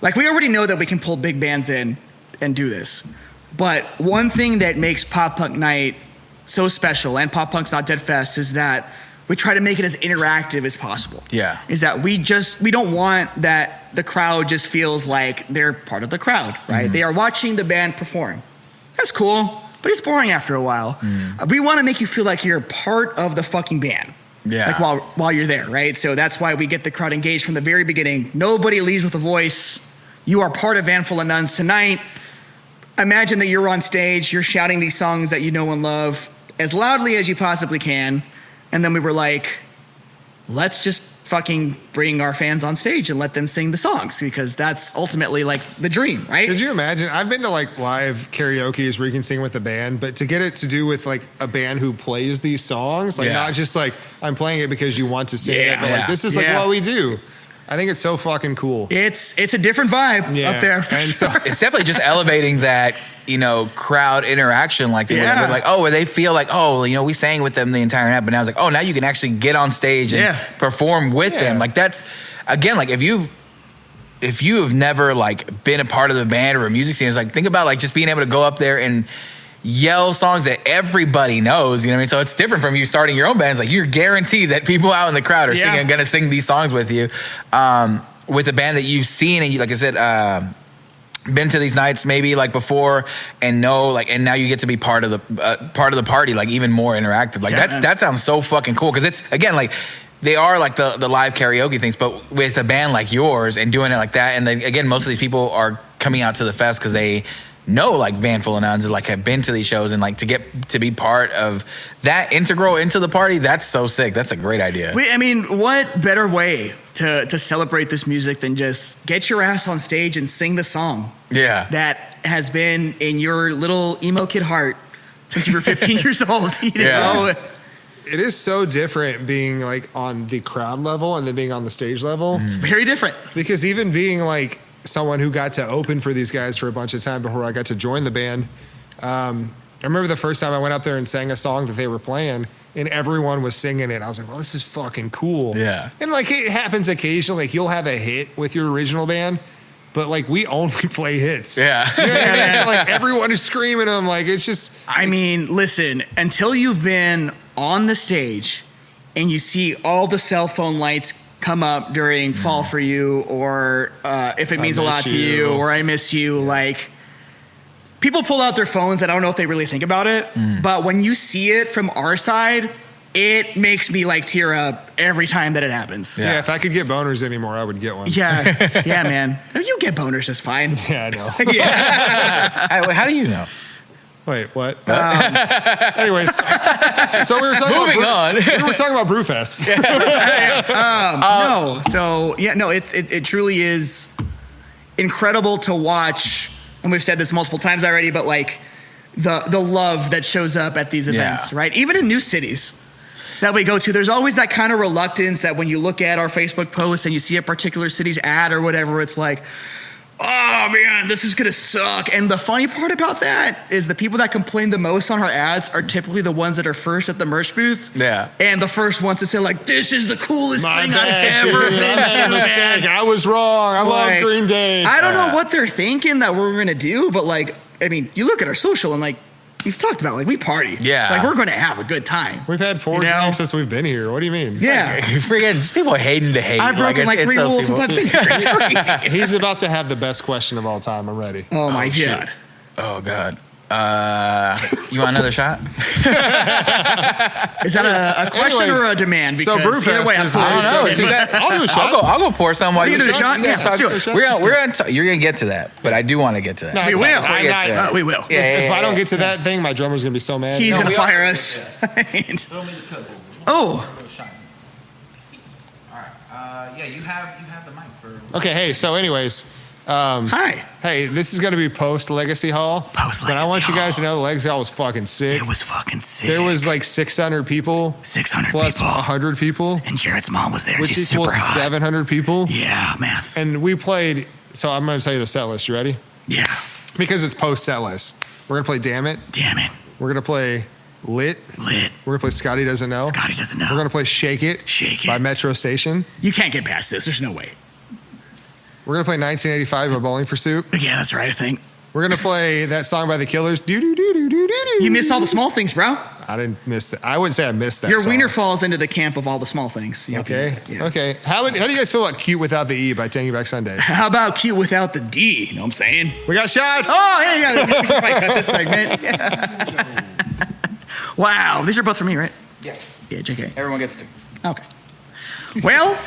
Like we already know that we can pull big bands in and do this, but one thing that makes Pop Punk Night so special and Pop Punk's Not Dead Fest is that we try to make it as interactive as possible. Yeah. Is that we don't want that the crowd just feels like they're part of the crowd, right? They are watching the band perform. That's cool. But it's boring after a while. We want to make you feel like you're part of the fucking band. Yeah. Like while you're there, right? So that's why we get the crowd engaged from the very beginning. Nobody leaves with a voice. You are part of Van Full of Nuns tonight. Imagine that you're on stage, you're shouting these songs that you know and love as loudly as you possibly can. And then we were like, let's just fucking bring our fans on stage and let them sing the songs because that's ultimately like the dream, right? Could you imagine? I've been to like live karaoke's where you can sing with a band, but to get it to do with like a band who plays these songs, like Yeah. not just like I'm playing it because you want to sing it, but Yeah. like this is like Yeah. what we do. I think it's so fucking cool. It's a different vibe Yeah. up there. For And sure. so- It's definitely just elevating that, crowd interaction. Like, Yeah. where like, where they feel like, we sang with them the entire night, but now it's like, now you can actually get on stage and perform with Yeah. them. Like that's, again, like if you have never like been a part of the band or a music scene, it's like, think about like just being able to go up there and yell songs that everybody knows, you know what I mean? So it's different from you starting your own band. It's like you're guaranteed that people out in the crowd are gonna sing these songs with you. With a band that you've seen and you, like I said, been to these nights maybe like before and know like, and now you get to be part of the party, like even more interactive. Like that sounds so fucking cool. Cause it's again, like they are like the live karaoke things, but with a band like yours and doing it like that. And then, again, most of these people are coming out to the fest cause they know like Van Full of Nuns and like have been to these shows and like to get to be part of that integral into the party. That's so sick. That's a great idea. What better way to celebrate this music than just get your ass on stage and sing the song that has been in your little emo kid heart since you were 15 years old. You know? It is so different being like on the crowd level and then being on the stage level. It's very different. Because even being like someone who got to open for these guys for a bunch of time before I got to join the band, I remember the first time I went up there and sang a song that they were playing and everyone was singing it. I was like, well, this is fucking cool. Yeah. And like it happens occasionally, like you'll have a hit with your original band, but like we only play hits. Yeah. You know what I mean? So like everyone is screaming them. Like it's just. Listen, until you've been on the stage and you see all the cell phone lights come up during Fall for You, or If It Means a Lot to You, or I Miss You. Like, people pull out their phones and I don't know if they really think about it, but when you see it from our side, it makes me like tear up every time that it happens. Yeah, if I could get boners anymore, I would get one. Yeah, yeah, man. You get boners just fine. Yeah, I know. Yeah. How do you know? Wait, what? Anyways, so we were talking Moving on. We were talking about Brewfest. No, so yeah, no, it truly is incredible to watch, and we've said this multiple times already, but like the love that shows up at these events, right? Even in new cities that we go to, there's always that kind of reluctance that when you look at our Facebook posts and you see a particular city's ad or whatever, it's like, oh man, this is gonna suck. And the funny part about that is the people that complain the most on our ads are typically the ones that are first at the merch booth. Yeah. And the first ones to say like, this is the coolest thing I've ever been to, man. I was wrong. I love Green Day. I don't know what they're thinking that we're gonna do, but like, I mean, you look at our social and like, we've talked about, like, we party. Yeah. Like, we're gonna have a good time. We've had 4 drinks since we've been here. What do you mean? Yeah. Freaking just people hating to hate. I've broken like 3 rules since I've been here. It's crazy. He's about to have the best question of all time. I'm ready. Oh my God. Oh God. You want another shot? Is that a question Anyways, or a demand? so Because Brewfest either way, I'm is sorry. I don't know. So- I'll do a shot. I'll go pour some while You you do the shot? Yeah, let's do it. You're gonna get to that, but I do want to get to that. No, We it's will. fine. I'm not- We will. If I don't get to that thing, my drummer's gonna be so mad. He's gonna we fire us. Oh, All right. Yeah, you have the mic for. Okay, hey, so anyways, hi. hey, this is gonna be post Legacy Hall. Post But I want Legacy you guys to Hall. know the Legacy Hall was fucking sick. It was fucking sick. There was like 600 people 600 plus people. 100 people, And Jarrett's mom was there. which She's super equals hot. 700 people. Yeah, math. And we played, so I'm gonna tell you the set list. You ready? Yeah. Because it's post set list. We're gonna play Damn It. Damn it. We're gonna play Lit. Lit. We're gonna play Scotty Doesn't Know. Scotty Doesn't Know. We're gonna play Shake It. Shake It. By Metro Station. You can't get past this. There's no way. We're gonna play 1985 by Bowling for Soup. Yeah, that's right, I think. We're gonna play that song by the Killers. Do do do do do do. You missed all the small things, bro. I didn't miss that. I wouldn't say I missed that. Your song. wiener falls into the camp of all the small things. You Okay. yeah. Okay. How do you guys feel about Cute Without the E by Taking Back Sunday? How about Cute Without the D? You know what I'm saying? We got shots. Oh, yeah. We should probably cut this segment. Wow. These are both for me, right? Yeah. Yeah, JK. Everyone gets to. Okay. Well,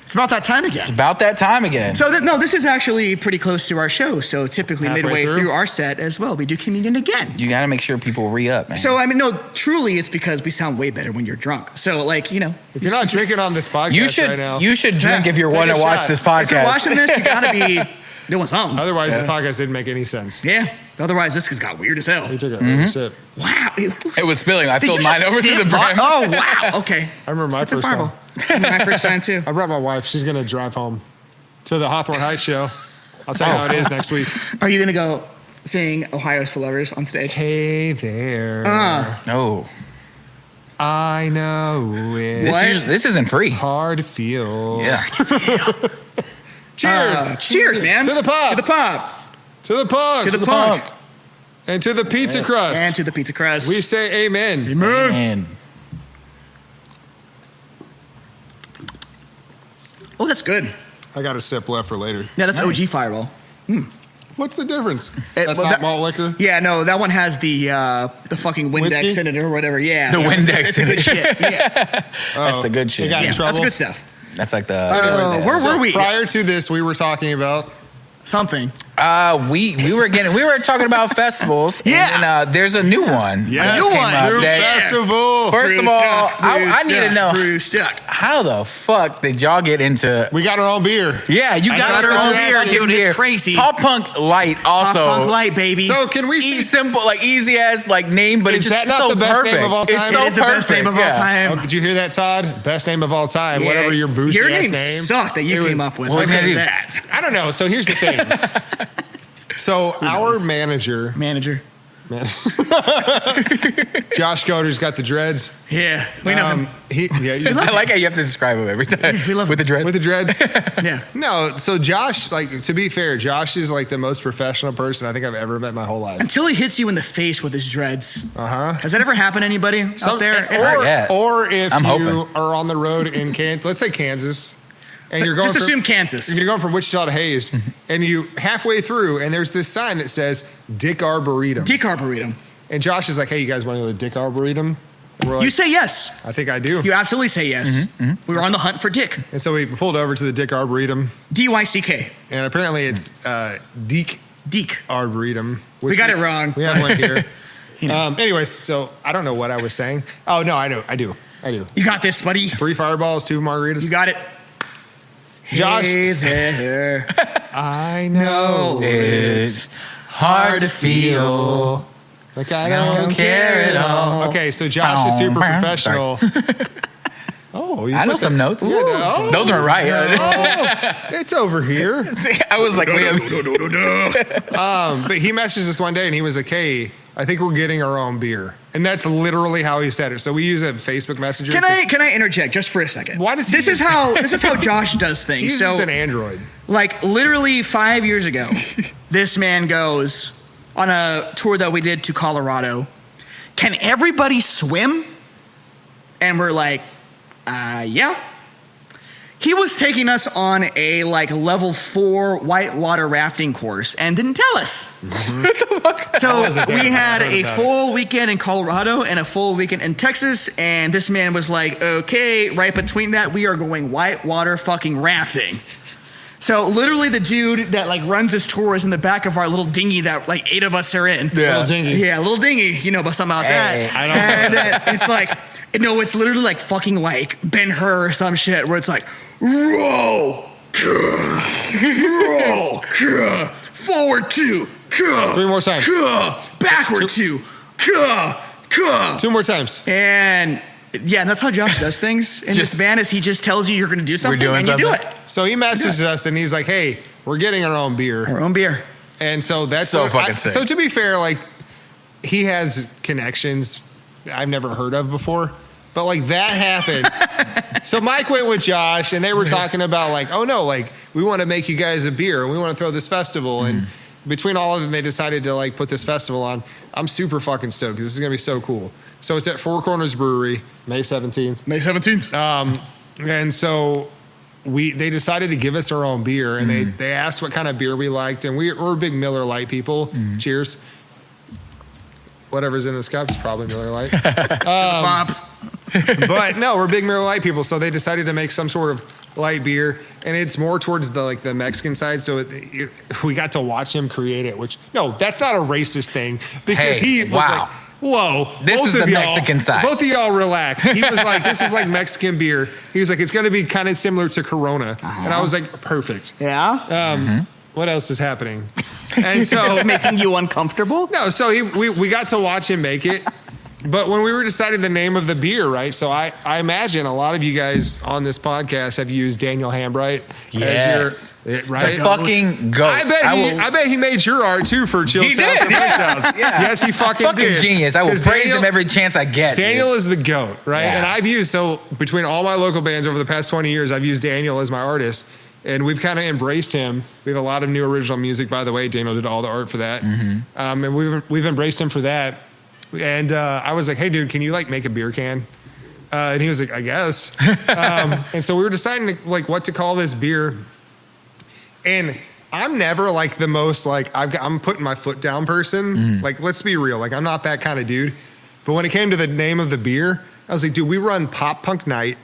it's about that time again. About that time again. So, no, this is actually pretty close to our show. So, typically Halfway midway through? through our set as well, we do communion again. You got to make sure people re-up, man. So, I mean, no, truly, it's because we sound way better when you're drunk. So, like, you know, If you're not drinking on this podcast right now, you should drink Yeah. if you're Take wanting a to watch shot. this if you're podcast. watching this, you gotta be doing something. otherwise this podcast didn't make any sense. Yeah. Otherwise, this has got weird as hell. You took a sip. Wow. It was spilling. I Did filled you mine just over to sip the brim. Oh, wow. Okay. I remember my Sipping first time. Fireball. My first time, too. I brought my wife. She's gonna drive home to the Hawthorne Heights show. I'll tell you how it is next week. Are you going to go sing Ohio's for Lovers on stage? Hey there. No. I know it's This isn't free. hard to feel. Yeah. Cheers. Cheers, man. To the pub. To the pub. To the punk. To the punk. And to the pizza crust. And to the pizza crust. We say amen. Man. Oh, that's good. I got a sip left for later. Yeah, that's OG Fireball. What's the difference? well, That's not that- malt liquor? Yeah, no, that one has the fucking Windex Whiskey? in it or whatever. Yeah. The yeah. Windex It's in good it. shit. Yeah. That's the good shit. You got in Yeah, trouble? that's good stuff. That's like the. Where were we? Prior to this, we were talking about Something. We were talking about festivals. Yeah. And then, there's a new one. Yes. that New came one. up Brew that- Festival. First of all, I need to know Brewstock. how the fuck did y'all get into? We got our own beer. Yeah, you I got got your our own own beer, beer, getting dude, it's beer. crazy. Pop Punk Light also. Punk Light, baby. So can we see? Simple, like easy as like name, but Is it's just that not so the best perfect. name of all time? It's It so is the best name of all perfect, yeah. time. Oh, did you hear that, Todd? Best name of all time. Yeah. Whatever your bougie Your ass name name. sucked that you It came was- up with. What was I'll I tell you gonna that. I don't know. So here's the thing. So our manager, Manager. Josh Goder's got the dreads. Yeah. We know him. I like how you have to describe him every time. we love with the dread. With the dreads. Yeah. No, so Josh, like, to be fair, Josh is like the most professional person I think I've ever met in my whole life. Until he hits you in the face with his dreads. Uh-huh. Has that ever happened to anybody out there? Not yet. Or if I'm you hoping. are on the road in let's say Kansas, and you're going Just assume Kansas. You're going from Wichita to Hayes, and you halfway through, and there's this sign that says Dick Arboretum. Dick Arboretum. And Josh is like, hey, you guys want to go to the Dick Arboretum? And we're like, You say yes. I think I do. You absolutely say yes. We were on the hunt for Dick. And so we pulled over to the Dick Arboretum. D-Y-C-K. And apparently it's Deek Arboretum. We got it wrong. We have one here. You know. Anyways, so I don't know what I was saying. Oh, no, I do. You got this, buddy. 3 fireballs, 2 margaritas. You got it. Josh. Hey there. I know It's hard to feel. like I don't care at all. Okay, so Josh is super professional. Oh, I know some notes. Oh. Those aren't right. It's over here. I was like, wait. But he messaged us one day and he was like, hey, I think we're getting our own beer. And that's literally how he said it. So we use a Facebook Messenger. Can I interject just for a second? Why does he this is how Josh does He things. uses So an Android. like literally 5 years ago, this man goes on a tour that we did to Colorado. Can everybody swim? And we're like, yeah. He was taking us on a like level 4 whitewater rafting course and didn't tell us. So we had a full weekend in Colorado and a full weekend in Texas, and this man was like, okay, right between that, we are going whitewater fucking rafting. So literally the dude that like runs this tour is in the back of our little dinghy that like 8 of us are in. Yeah. Little dinghy. Yeah, little dinghy, you know, about something about Hey, that. I don't And then it's like, no, it's literally like fucking like Ben-Hur or some shit where it's like, row, row, forward 2, 3 more times. backward 2, 2 more times. and yeah, that's how Josh does things in this band. Is he just tells you you're going to do something doing and you do something. it. So he messages us and he's like, hey, we're getting our own beer. Our own beer. And so that's So fucking sick. So to be fair, like he has connections I've never heard of before. But like that happened. So Mike went with Josh and they were talking about like, oh no, like we want to make you guys a beer and we want to throw this festival. And between all of them, they decided to like put this festival on. I'm super fucking stoked because this is going to be so cool. So it's at Four Corners Brewery, May 17th. May 17th. And so they decided to give us our own beer and they asked what kind of beer we liked. And we're big Miller Lite people. Cheers. Whatever's in this cup is probably Miller Lite. But no, we're big Miller Lite people. So they decided to make some sort of light beer and it's more towards the Mexican side. So we got to watch him create it, which no, that's not a racist thing because he was like, whoa, this is the Mexican side. Both of y'all relax. He was like, this is like Mexican beer. He was like, it's going to be kind of similar to Corona. And I was like, perfect. Yeah. What else is happening? And so It's making you uncomfortable? no, so we got to watch him make it. But when we were deciding the name of the beer, right? So I imagine a lot of you guys on this podcast have used Daniel Hambright Yes. as your, right? The fucking goat. I bet he made your art too for Chill He Sounds did, and yeah. Breakdowns. Yeah. Yes, he fucking did. genius. I will 'Cause praise him every chance I get. Daniel dude. is the GOAT, right? Yeah. And I've used, so between all my local bands over the past 20 years, I've used Daniel as my artist. And we've kind of embraced him. We have a lot of new original music, by the way. Daniel did all the art for that. And we've embraced him for that. And I was like, hey, dude, can you like make a beer can? And he was like, I guess. And so we were deciding like what to call this beer. And I'm never like the most like I'm putting my foot down person. Like, let's be real. Like, I'm not that kind of dude. But when it came to the name of the beer, I was like, dude, we run Punk Nite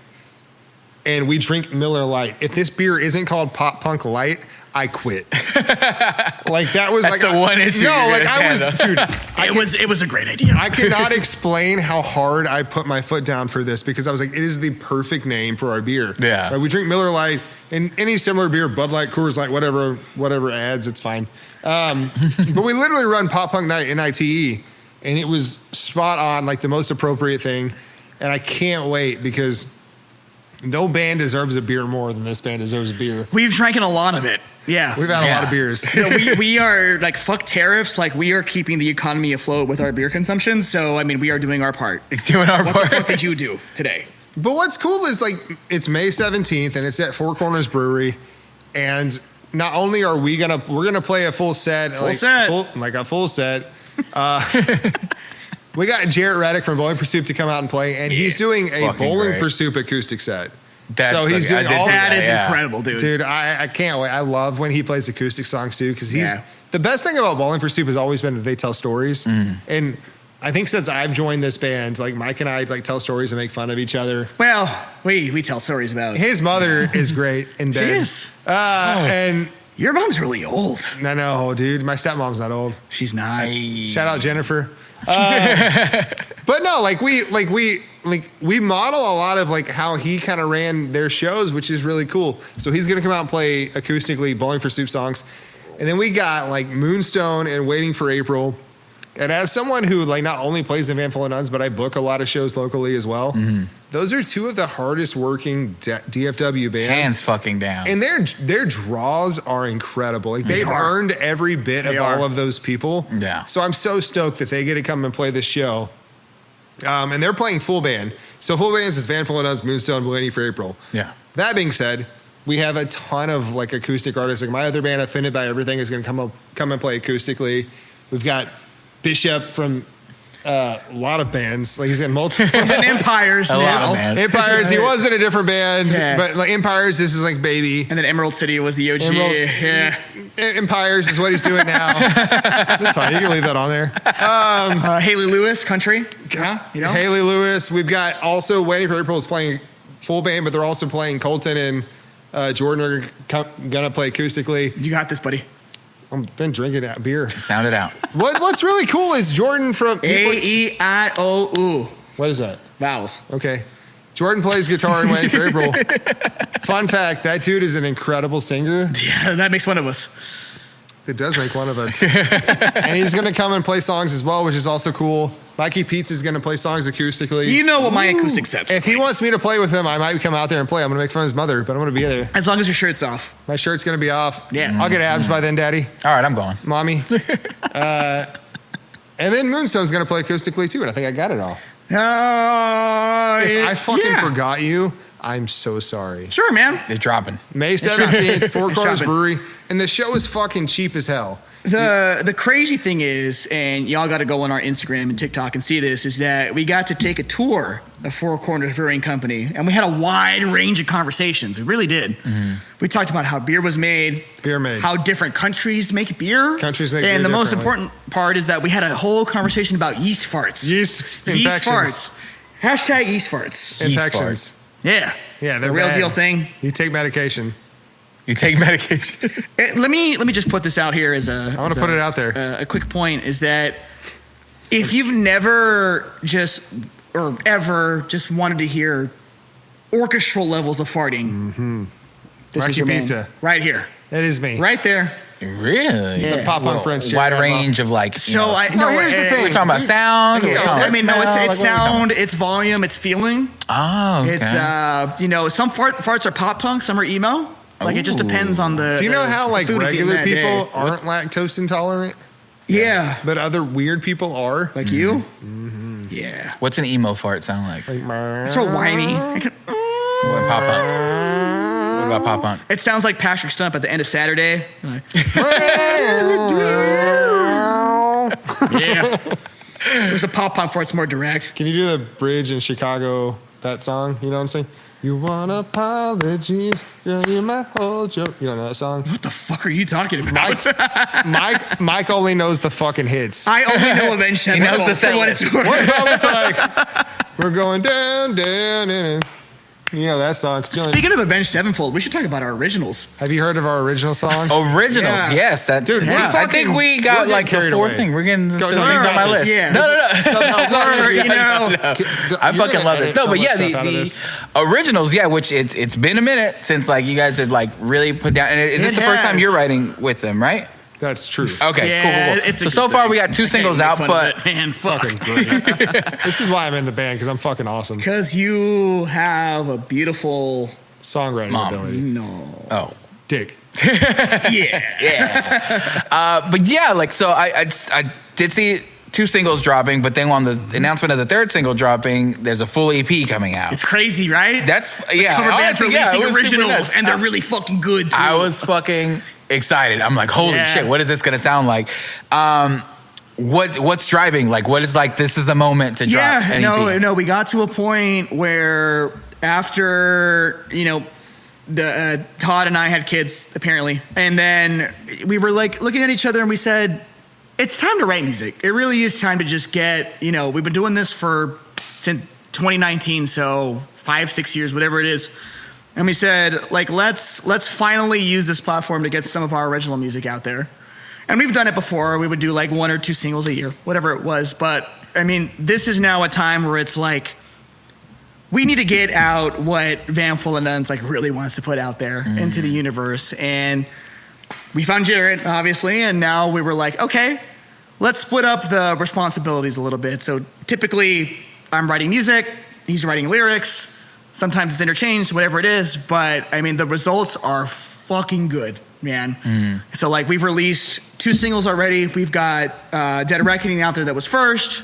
and we drink Miller Lite. If this beer isn't called Punk Light, I quit. Like that was That's like the one issue. No, you're like gonna I was, have. dude. It was a great idea. I cannot explain how hard I put my foot down for this because I was like, it is the perfect name for our beer. Yeah. Right, we drink Miller Lite and any similar beer, Bud Light, Coors Light, whatever adds, it's fine. But we literally run Punk Nite, NITE, and it was spot on, like the most appropriate thing. And I can't wait because no band deserves a beer more than this band deserves a beer. We've drank a lot of it. Yeah. We've had a lot of beers. we are like, fuck tariffs. Like, we are keeping the economy afloat with our beer consumption. So, I mean, we are doing our part. Doing our What part. the fuck did you do today? But what's cool is like it's May 17th and it's at Four Corners Brewery, and not only are we're gonna play a full set, Full set. a full set. We got Jarrett from Bowling for Soup to come out and play, and he's doing a Fucking Bowling great. for Soup acoustic set. So he's doing all that is incredible, dude. Dude, I can't wait. I love when he plays acoustic songs too, because he's the best thing about Bowling for Soup has always been that they tell stories. And I think since I've joined this band, like Mike and I like tell stories and make fun of each other. Well, we tell stories about his mother is great in bed. She is. And your mom's really old. No, dude, my stepmom's not old. She's not. Shout out Jennifer. But no, we model a lot of like how he kind of ran their shows, which is really cool. So he's gonna come out and play acoustically Bowling for Soup songs, and then we got like Moonstone and Waiting for April. And as someone who like not only plays in Van Full of Nuns, but I book a lot of shows locally as well. Those are two of the hardest working DFW bands. Hands fucking down. And their draws are incredible. Like they've earned every bit of all of those people. Yeah. So I'm so stoked that they get to come and play this show. And they're playing full band. So full bands is Van Full of Nuns, Moonstone, Waiting for April. Yeah. That being said, we have a ton of like acoustic artists. Like my other band, Offended by Everything, is going to come and play acoustically. We've got Bishop from a lot of bands. Like he's in multiple. He's in Empires now. Empires. He was in a different band, but like Empires, this is like Baby. And then Emerald City was the OG. Empires is what he's doing now. That's fine. You can leave that on there. Haley Lewis, country. Haley Lewis. We've got also Waiting for April is playing full band, but they're also playing Colton and Jordan are gonna play acoustically. You got this, buddy. I've been drinking beer. Sound it out. What's really cool is Jordan from A-E-I-O-U. What is that? Vowels. Okay. Jordan plays guitar in Waiting for April. Fun fact, that dude is an incredible singer. Yeah, that makes one of us. It does make one of us. And he's going to come and play songs as well, which is also cool. Mikey Peets is going to play songs acoustically. You know what my acoustic sets If he wants me to play with him, I might come out there and play. I'm going to make fun of his mother, but I'm going to be there. As long as your shirt's off. My shirt's going to be off. Yeah. I'll get abs by then, Daddy. All right, I'm going. Mommy. And then Moonstone's going to play acoustically too, and I think I got it all. If I fucking forgot you, I'm so sorry. Sure, man. They're dropping. May 17th, Four Corners Brewery. And the show is fucking cheap as hell. The crazy thing is, and y'all got to go on our Instagram and TikTok and see this, is that we got to take a tour of Four Corners Brewing Company, and we had a wide range of conversations. We really did. We talked about how beer was made, how different countries make beer. And the most important part is that we had a whole conversation about yeast farts. Yeast infections. Hashtag yeast farts. Infections. Yeah. Yeah, they're a real bad. deal thing. You take medication. You take medication. Let me just put this out here as a. I want to put it out there. A quick point is that if you've never ever just wanted to hear orchestral levels of farting, this Rocky is your Pizza. man right here. That is me. Right there. Really? Yeah. The pop-on French. Wide range of like. Here's the thing. We're talking about sound. It's sound, it's volume, it's feeling. Oh, okay. It's some farts are pop punk, some are emo. Like it just depends on the. Do you know how like regular people day. aren't lactose intolerant? Yeah. But other weird people are? Like you? Mm-hmm. Yeah. What's an emo fart sound like? It's so whiny. What pop punk? What about pop punk? It sounds like Patrick Stump at the end of Saturday. Yeah. There's a pop punk fart. It's more direct. Can you do the bridge in Chicago, that song? You know what I'm saying? You want apologies, you're my whole joke. You don't know that song? What the fuck are you talking about? Mike only knows the fucking hits. I only know Avenged Sevenfold. He knows the set list. What if I was like, we're going down, down, and you know that song. Speaking of Avenged Sevenfold, we should talk about our originals. Have you heard of our original songs? Originals, yes. That dude. Yeah. I think we got like the fourth thing. We're getting things on my list. Yeah. No. I fucking love this. No, but yeah, the originals, yeah. Which it's been a minute since like you guys had like really put down. And is this the first time you're writing with them, right? That's true. Okay, cool. So far we got 2 singles out, but man, fucking great. This is why I'm in the band, because I'm fucking awesome. Because you have a beautiful songwriting ability. No. Oh, dick. Yeah. But yeah, like so I did see 2 singles dropping, but then on the announcement of the 3rd single dropping, there's a full EP coming out. It's crazy, right? That's cover bands releasing originals, and they're really fucking good too. I was fucking excited. I'm like, holy shit, what is this gonna sound like? What's driving? Like, what is like? This is the moment to drop. No. We got to a point where after, the Todd and I had kids, apparently. And then we were like looking at each other and we said, it's time to write music. It really is time to just get, we've been doing this since 2019, so 5-6 years, whatever it is. And we said, like, let's finally use this platform to get some of our original music out there. And we've done it before. We would do like 1 or 2 singles a year, whatever it was. But I mean, this is now a time where it's like, we need to get out what Van Full of Nuns like really wants to put out there into the universe. And we found Jarrett, obviously, and now we were like, okay, let's split up the responsibilities a little bit. So typically, I'm writing music, he's writing lyrics. Sometimes it's interchanged, whatever it is. But I mean, the results are fucking good, man. So like, we've released 2 singles already. We've got Dead Reckoning out there that was first.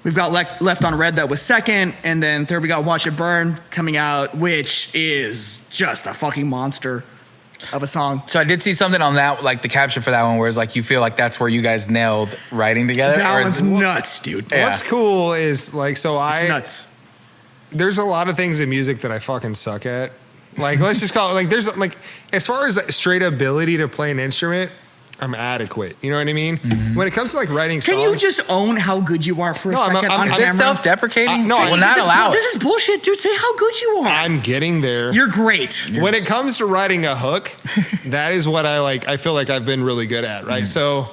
We've got Left on Red that was second. And then third, we got Watch It Burn coming out, which is just a fucking monster of a song. So I did see something on that, like the caption for that one, where it's like, you feel like that's where you guys nailed writing together. That one's nuts, dude. Yeah. What's cool is like, so It's nuts. there's a lot of things in music that I fucking suck at. Like, let's just call it, like, there's like, as far as straight ability to play an instrument, I'm adequate. You know what I mean? When it comes to like writing songs. Can you just own how good you are for a second on Is camera? this self-deprecating? No, we'll not allow it. This is bullshit, dude. Say how good you are. I'm getting there. You're great. When it comes to writing a hook, that is what I feel like I've been really good at, right? So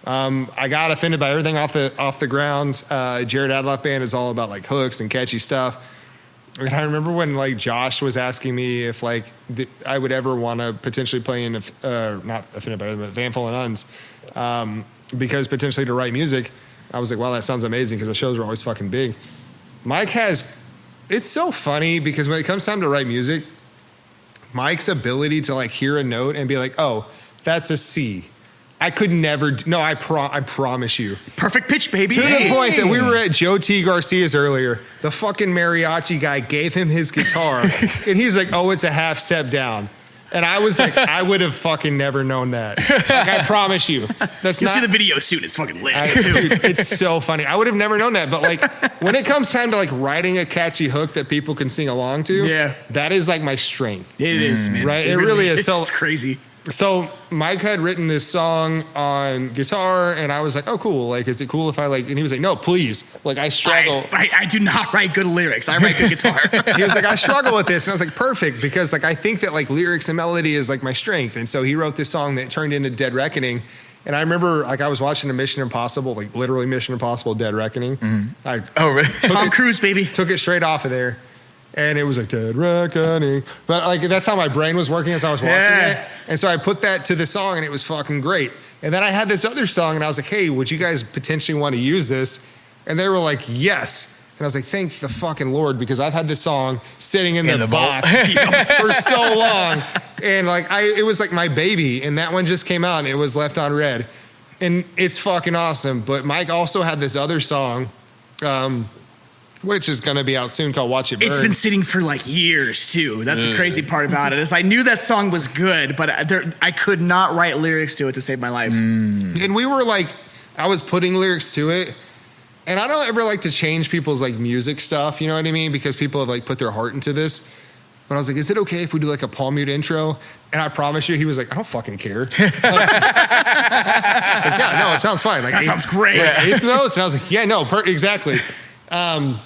I got offended by everything off the ground. Jarrett Adlof Band is all about like hooks and catchy stuff. And I remember when like Josh was asking me if like I would ever want to potentially play in not offended by everything, but Van Full of Nuns, because potentially to write music. I was like, wow, that sounds amazing, because the shows were always fucking big. Mike it's so funny because when it comes time to write music, Mike's ability to like hear a note and be like, oh, that's a C. I could never, no, I promise you. Perfect pitch, baby. To the point that we were at Joe T. Garcia's earlier, the fucking mariachi guy gave him his guitar, and he's like, oh, it's a half step down. And I was like, I would have fucking never known that. Like, I promise you. You'll see the video soon. It's fucking lit. Dude, it's so funny. I would have never known that. But like, when it comes time to like writing a catchy hook that people can sing along to, that is like my strength. It is, man. Right? It really is. It's crazy. So Mike had written this song on guitar, and I was like, oh, cool. Like, is it cool if I like, and he was like, no, please. Like, I struggle. I do not write good lyrics. I write good guitar. He was like, I struggle with this. And I was like, perfect. Because like, I think that like lyrics and melody is like my strength. And so he wrote this song that turned into Dead Reckoning. And I remember like I was watching a Mission Impossible, like literally Mission Impossible, Dead Reckoning. Really? Tom Cruise, baby. Took it straight off of there. And it was like, Dead Reckoning. But like, that's how my brain was working as I was watching it. And so I put that to the song, and it was fucking great. And then I had this other song, and I was like, hey, would you guys potentially want to use this? And they were like, yes. And I was like, thank the fucking Lord, because I've had this song sitting in the box for so long. And like, it was like my baby. And that one just came out, and it was Left on Red. And it's fucking awesome. But Mike also had this other song, which is going to be out soon, called Watch It Burn. It's been sitting for like years, too. That's the crazy part about it, is I knew that song was good, but I could not write lyrics to it to save my life. And we were like, I was putting lyrics to it, and I don't ever like to change people's like music stuff, you know what I mean? Because people have like put their heart into this. But I was like, is it okay if we do like a palm mute intro? And I promise you, he was like, I don't fucking care. Like, yeah, no, it sounds fine. Like, That sounds great. Like, eighth notes. And I was like, yeah, no, exactly. And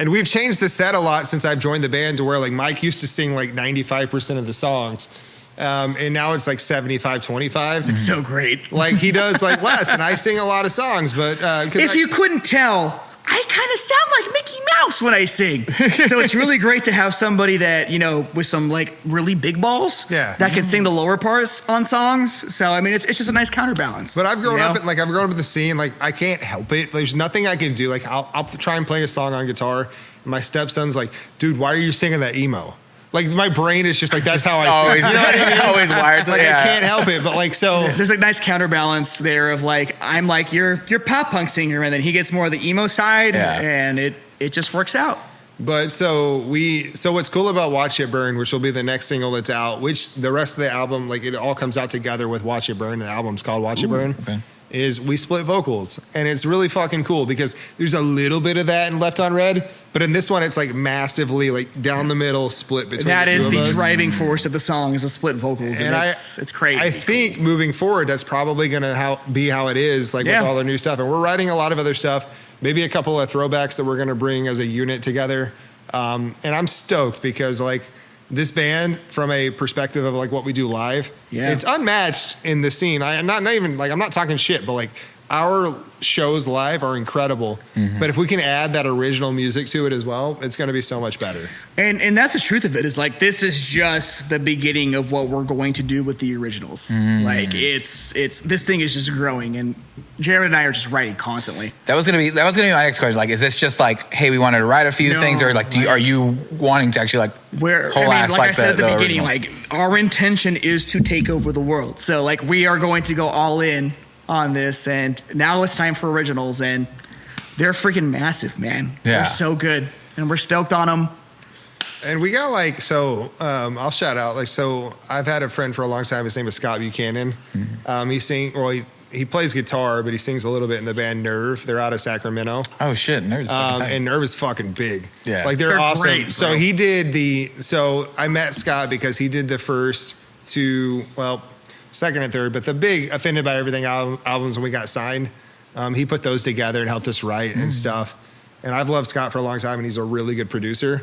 we've changed the set a lot since I've joined the band, to where like Mike used to sing like 95% of the songs. And now it's like 75-25. It's so great. Like he does like less, and I sing a lot of songs, but if you couldn't tell, I kind of sound like Mickey Mouse when I sing. So it's really great to have somebody that, with some like really big balls that can sing the lower parts on songs. So, I mean, it's just a nice counterbalance. But I've grown up in the scene. Like, I can't help it. There's nothing I can do. Like, I'll try and play a song on guitar, and my stepson's like, dude, why are you singing that emo? Like, my brain is just like, that's how I sing. You know what I mean? Always wired. Like, I can't help it. But like, so there's a nice counterbalance there of like, I'm like your pop punk singer, and then he gets more of the emo side, and it just works out. But so what's cool about Watch It Burn, which will be the next single that's out, which the rest of the album, like, it all comes out together with Watch It Burn. The album's called Watch It Burn. Okay. is we split vocals, and it's really fucking cool because there's a little bit of that in Left on Red, but in this one it's like massively like down the middle split between that the two is of the us. driving force of the song is the split vocals, and it's crazy. I think moving forward that's probably gonna be how it is, like with all the new stuff, and we're writing a lot of other stuff, maybe a couple of throwbacks that we're gonna bring as a unit together, and I'm stoked because like this band, from a perspective of like what we do live, it's unmatched in the scene. I'm not even like, I'm not talking shit, but like our shows live are incredible. But if we can add that original music to it as well, it's going to be so much better. And that's the truth of it, is like, this is just the beginning of what we're going to do with the originals. Like it's this thing is just growing, and Jarrett and I are just writing constantly. That was gonna be my next question. Like, is this just like, hey, we wanted to write a few things, or like, are you wanting to actually like like I said at the beginning, like our intention is to take over the world. So like we are going to go all in on this, and now it's time for originals, and they're freaking massive, man. They're so good, and we're stoked on them. And we got like, so I'll shout out, like, so I've had a friend for a long time. His name is Scott Buchanan. He plays guitar, but he sings a little bit in the band Nerve. They're out of Sacramento. Oh shit, Nerve is fucking tight. And Nerve is fucking big. Yeah, like they're awesome. Great, so he did so I met Scott because he did the first two, well, second and third, but the big Offended by Everything albums when we got signed, he put those together and helped us write and stuff. And I've loved Scott for a long time, and he's a really good producer.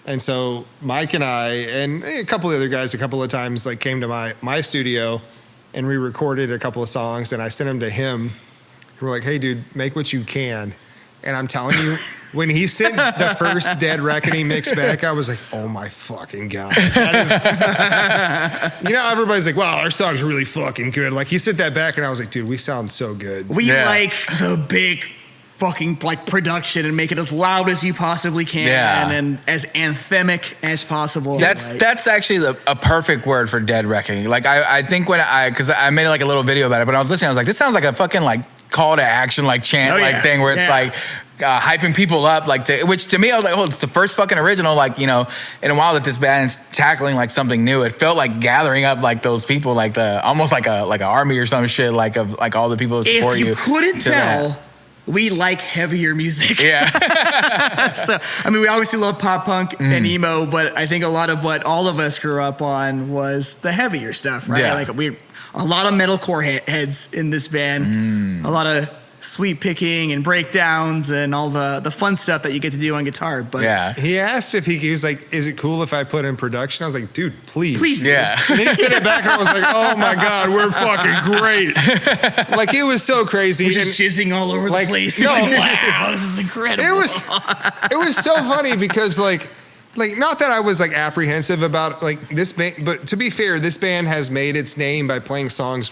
And so Mike and I and a couple of other guys a couple of times like came to my studio, and we recorded a couple of songs, and I sent them to him. We're like, hey dude, make what you can. And I'm telling you, when he sent the first Dead Reckoning mix back, I was like, oh my fucking God. Everybody's like, wow, our song's really fucking good. Like, he sent that back, and I was like, dude, we sound so good. We like the big fucking like production and make it as loud as you possibly can and as anthemic as possible. That's actually a perfect word for Dead Reckoning. Like, I think because I made like a little video about it, but I was listening, I was like, this sounds like a fucking like call to action, like chant thing where it's like hyping people up, like which to me I was like, oh, it's the first fucking original, like, in a while that this band's tackling like something new. It felt like gathering up like those people, like almost like an army or some shit, like of like all the people who support you. If you couldn't tell, we like heavier music. Yeah. So, I mean, we obviously love pop punk and emo, but I think a lot of what all of us grew up on was the heavier stuff, right? Yeah. Like a lot of metalcore heads in this band, a lot of sweep picking and breakdowns and all the fun stuff that you get to do on guitar. But he asked if he was like, is it cool if I put in production? I was like, dude, please. Yeah. And then he sent it back, and I was like, oh my God, we're fucking great. Like, it was so crazy. We're just jizzing all over the place. No, wow, this is incredible. It was so funny because like not that I was like apprehensive about like this band, but to be fair, this band has made its name by playing songs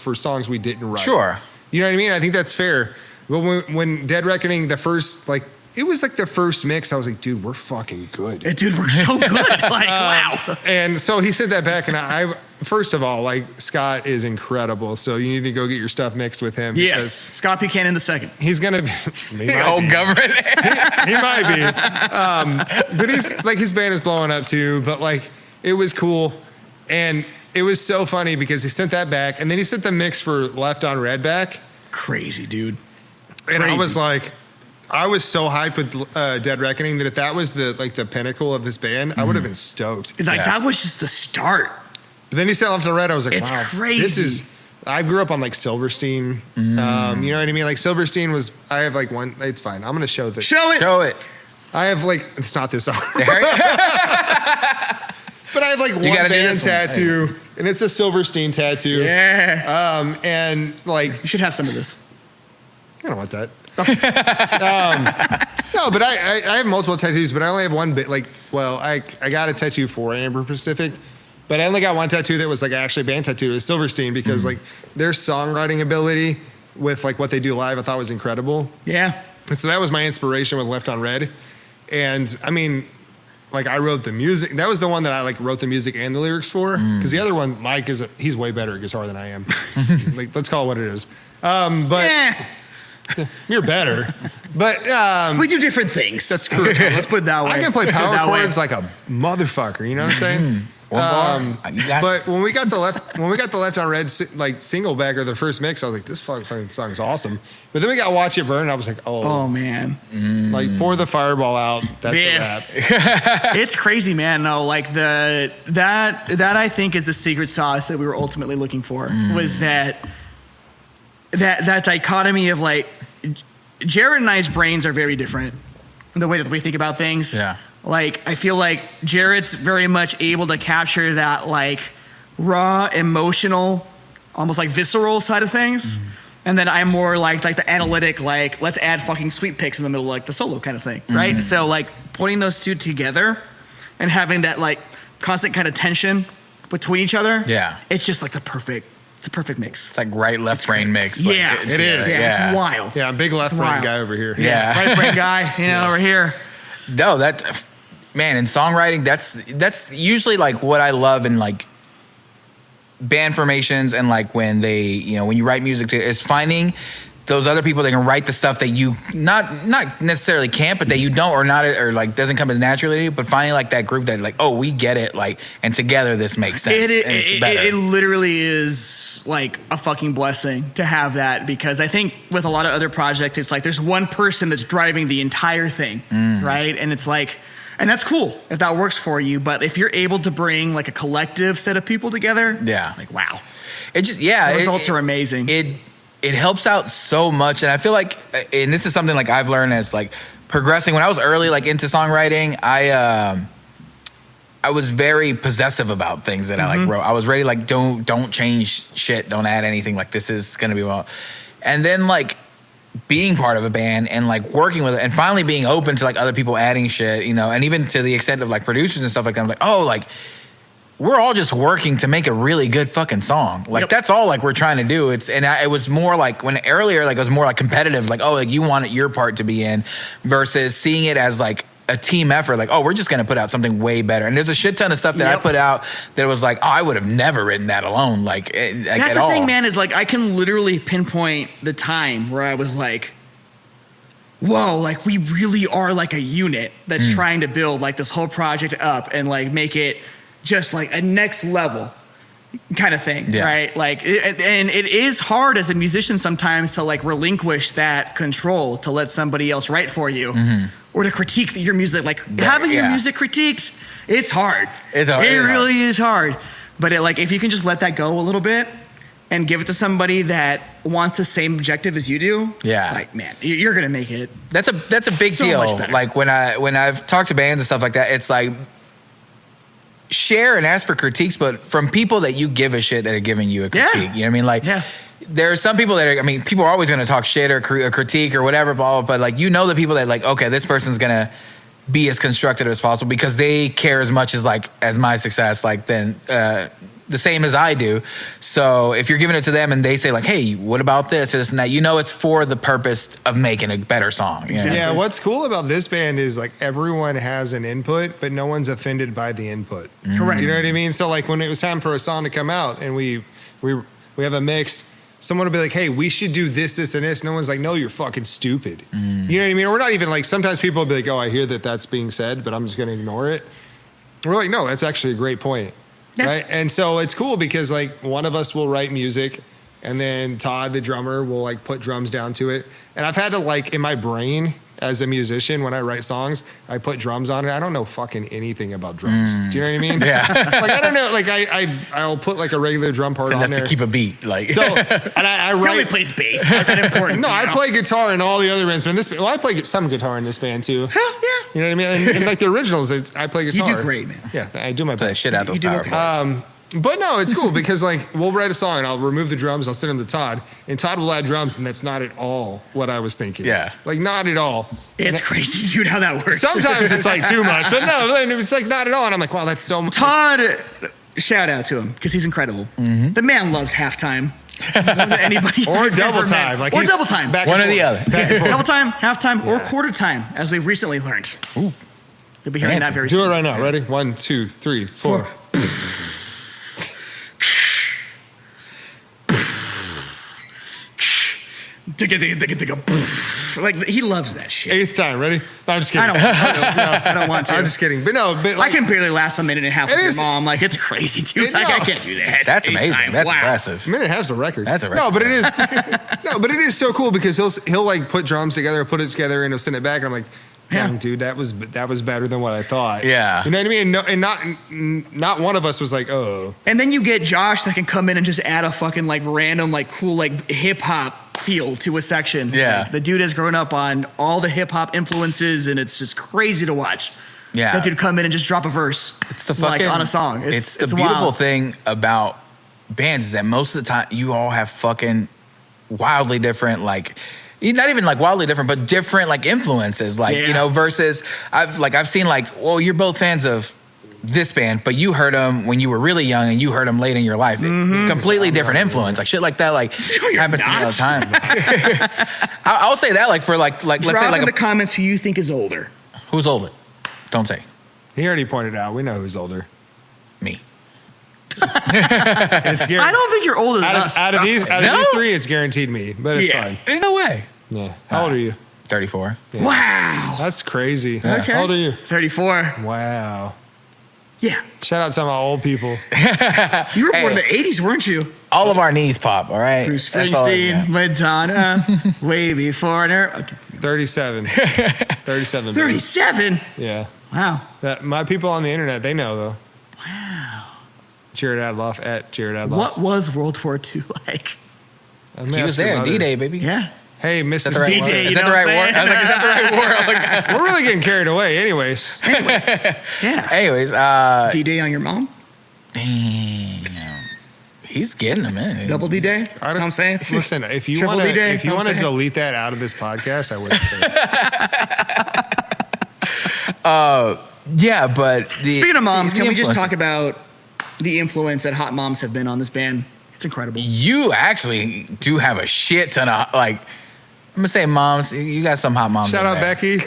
we didn't write. Sure. You know what I mean? I think that's fair. But when Dead Reckoning, the first, like, it was like the first mix, I was like, dude, we're fucking good. Dude, we're so good. Like, wow. And so he said that back, and I first of all, like, Scott is incrable, so you need to go get your stuff mixed with him. Yes, Scott Buchanan II. He's going to be... government. he might be. But he's, like, his band is blowing up too, but, like, it was cool. And it was so funny because he sent that back, and then he sent the mix for Left on Red back. Crazy, dude. And I was like, I was so hyped with Dead Reckoning that if that was the pinnacle of this band, I would have been stoked. Like, that was just the start. But then he said Left on Red, I was like, it's wow, crazy. This is... I grew up on like Silverstein. You know what I mean? Like Silverstein was... I have like one... It's fine. I'm going to show this. Show it. I have like... It's not this song. But I have like one band tattoo, and it's a Silverstein tattoo. Yeah. And like... You should have some of this. I don't want that. No, but I have multiple tattoos, but I only have one bit. Like, well, I got a tattoo for Amber Pacific, but I only got one tattoo that was like actually a band tattoo. It was Silverstein because like their songwriting ability with like what they do live, I thought was incredible. Yeah. And so that was my inspiration with Left on Red. And I mean, like I wrote the music. That was the one that I like wrote the music and the lyrics for. Because the other one, Mike he's way better at guitar than I am. Like, let's call it what it is. But you're better. But we do different things. That's correct. Let's put it that way. I can play power chords like a motherfucker. You know what I'm saying? But when we got the left on red like single back or the first mix, I was like, this fucking song is awesome. But then we got Watch It Burn, and I was like, oh man, like pour the fireball out. That's a wrap. It's crazy, man. No, like that I think is the secret sauce that we were ultimately looking for was that dichotomy of like Jarrett and I's brains are very different in the way that we think about things. Yeah. Like, I feel like Jarrett's very much able to capture that, like, raw, emotional, almost like visceral side of things. And then I'm more like the analytic, like, let's add fucking sweet picks in the middle, like the solo kind of thing, right? So, like, putting those two together and having that, like, constant kind of tension between each other. Yeah. It's just like it's a perfect mix. It's like right left brain mix. Yeah, like, it is. Yeah, it's wild. Yeah, big left brain guy over here. Yeah. Right brain guy, over here. No, man, in songwriting, that's usually like what I love in like band formations and like when when you write music is finding those other people that can write the stuff that you not necessarily can't, but that you don't or not or like doesn't come as naturally to you, but finding like that group that like, oh, we get it, like, and together this makes sense. It literally is like a fucking blessing to have that, because I think with a lot of other projects, it's like there's one person that's driving the entire thing, right? And it's like, and that's cool if that works for you, but if you're able to bring like a collective set of people together, like, wow. It just, the results are amazing. It helps out so much. And I feel like, and this is something like I've learned as like progressing. When I was early, like into songwriting, I was very possessive about things that I like wrote. I was ready, like, don't change shit. Don't add anything. Like, this is going to be well. And then like being part of a band and like working with it and finally being open to like other people adding shit, and even to the extent of like producers and stuff like that. I'm like, oh, like, we're all just working to make a really good fucking song. Like, that's all like we're trying to do. It was more like when earlier, like it was more like competitive, like, oh, like you wanted your part to be in, versus seeing it as like a team effort. Like, oh, we're just going to put out something way better. And there's a shit ton of stuff that I put out that was like, oh, I would have never written that alone. Like, that's the thing, man, is like, I can literally pinpoint the time where I was like, whoa, like we really are like a unit that's trying to build like this whole project up and like make it just like a next level kind of thing, right? Like, and it is hard as a musician sometimes to like relinquish that control to let somebody else write for you or to critique your music. Like having your music critiqued, it's hard. It really is hard. But like, if you can just let that go a little bit and give it to somebody that wants the same objective as you do, like, man, you're gonna make it. That's a big deal. Like when I've talked to bands and stuff like that, it's like, share and ask for critiques, but from people that you give a shit that are giving you a critique. You know what I mean? Like, there are some people that are, I mean, people are always going to talk shit or critique or whatever, but like, the people that like, okay, this person's going to be as constructive as possible because they care as much as like, as my success, like then, the same as I do. So if you're giving it to them and they say like, hey, what about this or this and that, it's for the purpose of making a better song. Yeah, what's cool about this band is like everyone has an input, but no one's offended by the input. Correct. Do you know what I mean? So like when it was time for a song to come out and we have a mix, someone will be like, hey, we should do this, this, and this. No one's like, no, you're fucking stupid. You know what I mean? Or we're not even like, sometimes people will be like, oh, I hear that's being said, but I'm just going to ignore it. We're like, no, that's actually a great point. Right. And so it's cool because like one of us will write music and then Todd, the drummer, will like put drums down to it. And I've had to like in my brain as a musician, when I write songs, I put drums on it. I don't know fucking anything about drums. Do you know what I mean? Yeah. Like, I don't know. Like I'll put like a regular drum part on there. to keep a beat. Like, so, and I write. Really plays bass. Not that important. No, I play guitar in all the other bands, but in this, I play some guitar in this band too. Hell yeah. You know what I mean? And like the originals, I play guitar. You do great, man. Yeah, I do my play best. shit out those power chords. But no, it's cool because like we'll write a song and I'll remove the drums, I'll send them to Todd, and Todd will add drums, and that's not at all what I was thinking. Yeah. Like not at all. It's crazy, dude, how that works. Sometimes it's like too much, but no, it's like not at all. And I'm like, wow, that's so much. Todd, shout out to him because he's incredible. The man loves halftime. More than anybody or double time. Like or double time. One or the other. Double time, halftime, or quarter time, as we've recently learned. Ooh. You'll be hearing that very soon. Do it right now. Ready? 1, 2, 3, 4. like he loves that shit. 8th time, ready? No, I'm just kidding. I don't want to. I'm just kidding. But no, but I can barely last a minute and a half with your mom. Like, it's crazy, dude. Like, I can't do that. That's 8th amazing. time. That's Wow. impressive. a minute and a half's a record. That's a record. No, but it is. No, but it is so cool because he'll like put drums together, put it together, and he'll send it back, and I'm like, dang, dude, that was better than what I thought. Yeah. You know what I mean? And not one of us was like, oh. And then you get Josh that can come in and just add a fucking like random like cool like hip hop feel to a section. Yeah. Like, the dude has grown up on all the hip hop influences, and it's just crazy to watch. Yeah. That dude come in and just drop a verse. It's the fucking like on a song. It's the beautiful wild. thing about bands is that most of the time you all have fucking wildly different like. Not even like wildly different, but different like influences. Like, you know, versus I've seen like, well, you're both fans of this band, but you heard them when you were really young and you heard them late in your life. Completely different influence. Like shit like that, like happens to me all the time. I'll say that like for like let's Drop say like in the comments who you think is older. who's older? Don't say. He already pointed out. We know who's older. Me. It's guaranteed. I don't think you're older than us. Out of these three, it's guaranteed me, but it's fine. There's no way. Yeah. How old are you? 34. Yeah. Wow. That's crazy. Okay. How old are you? 34. Wow. Yeah. Shout out to my old people. You were born in the 80s, weren't you? All of our knees pop, all right? Bruce That's all I Springsteen, got. Madonna, way before her. Okay. 37. 37. baby. 37? Yeah. Wow. My people on the internet, they know though. Wow. Jarrett Adlof at Jarrett Adlof. What was World War II like? He was there, D-Day, baby. Yeah. Hey, Mrs. Is that the right DJ, word? you Is that know the right what I'm word? I was like, is that the right word? I'm like, We're really getting carried away. Anyways. Yeah. anyways, D-Day on your mom? damn. He's getting them in. Double D-Day? You know what I'm saying? Listen, if you Triple want to D-Day, know what I'm saying? delete that out of this podcast, I would. Yeah, but Speaking of moms, the can we just talk influences. about the influence that hot moms have been on this band? It's incredible. You actually do have a shit ton of like. I'm gonna say moms. You got some hot moms. Shout in out there. Becky.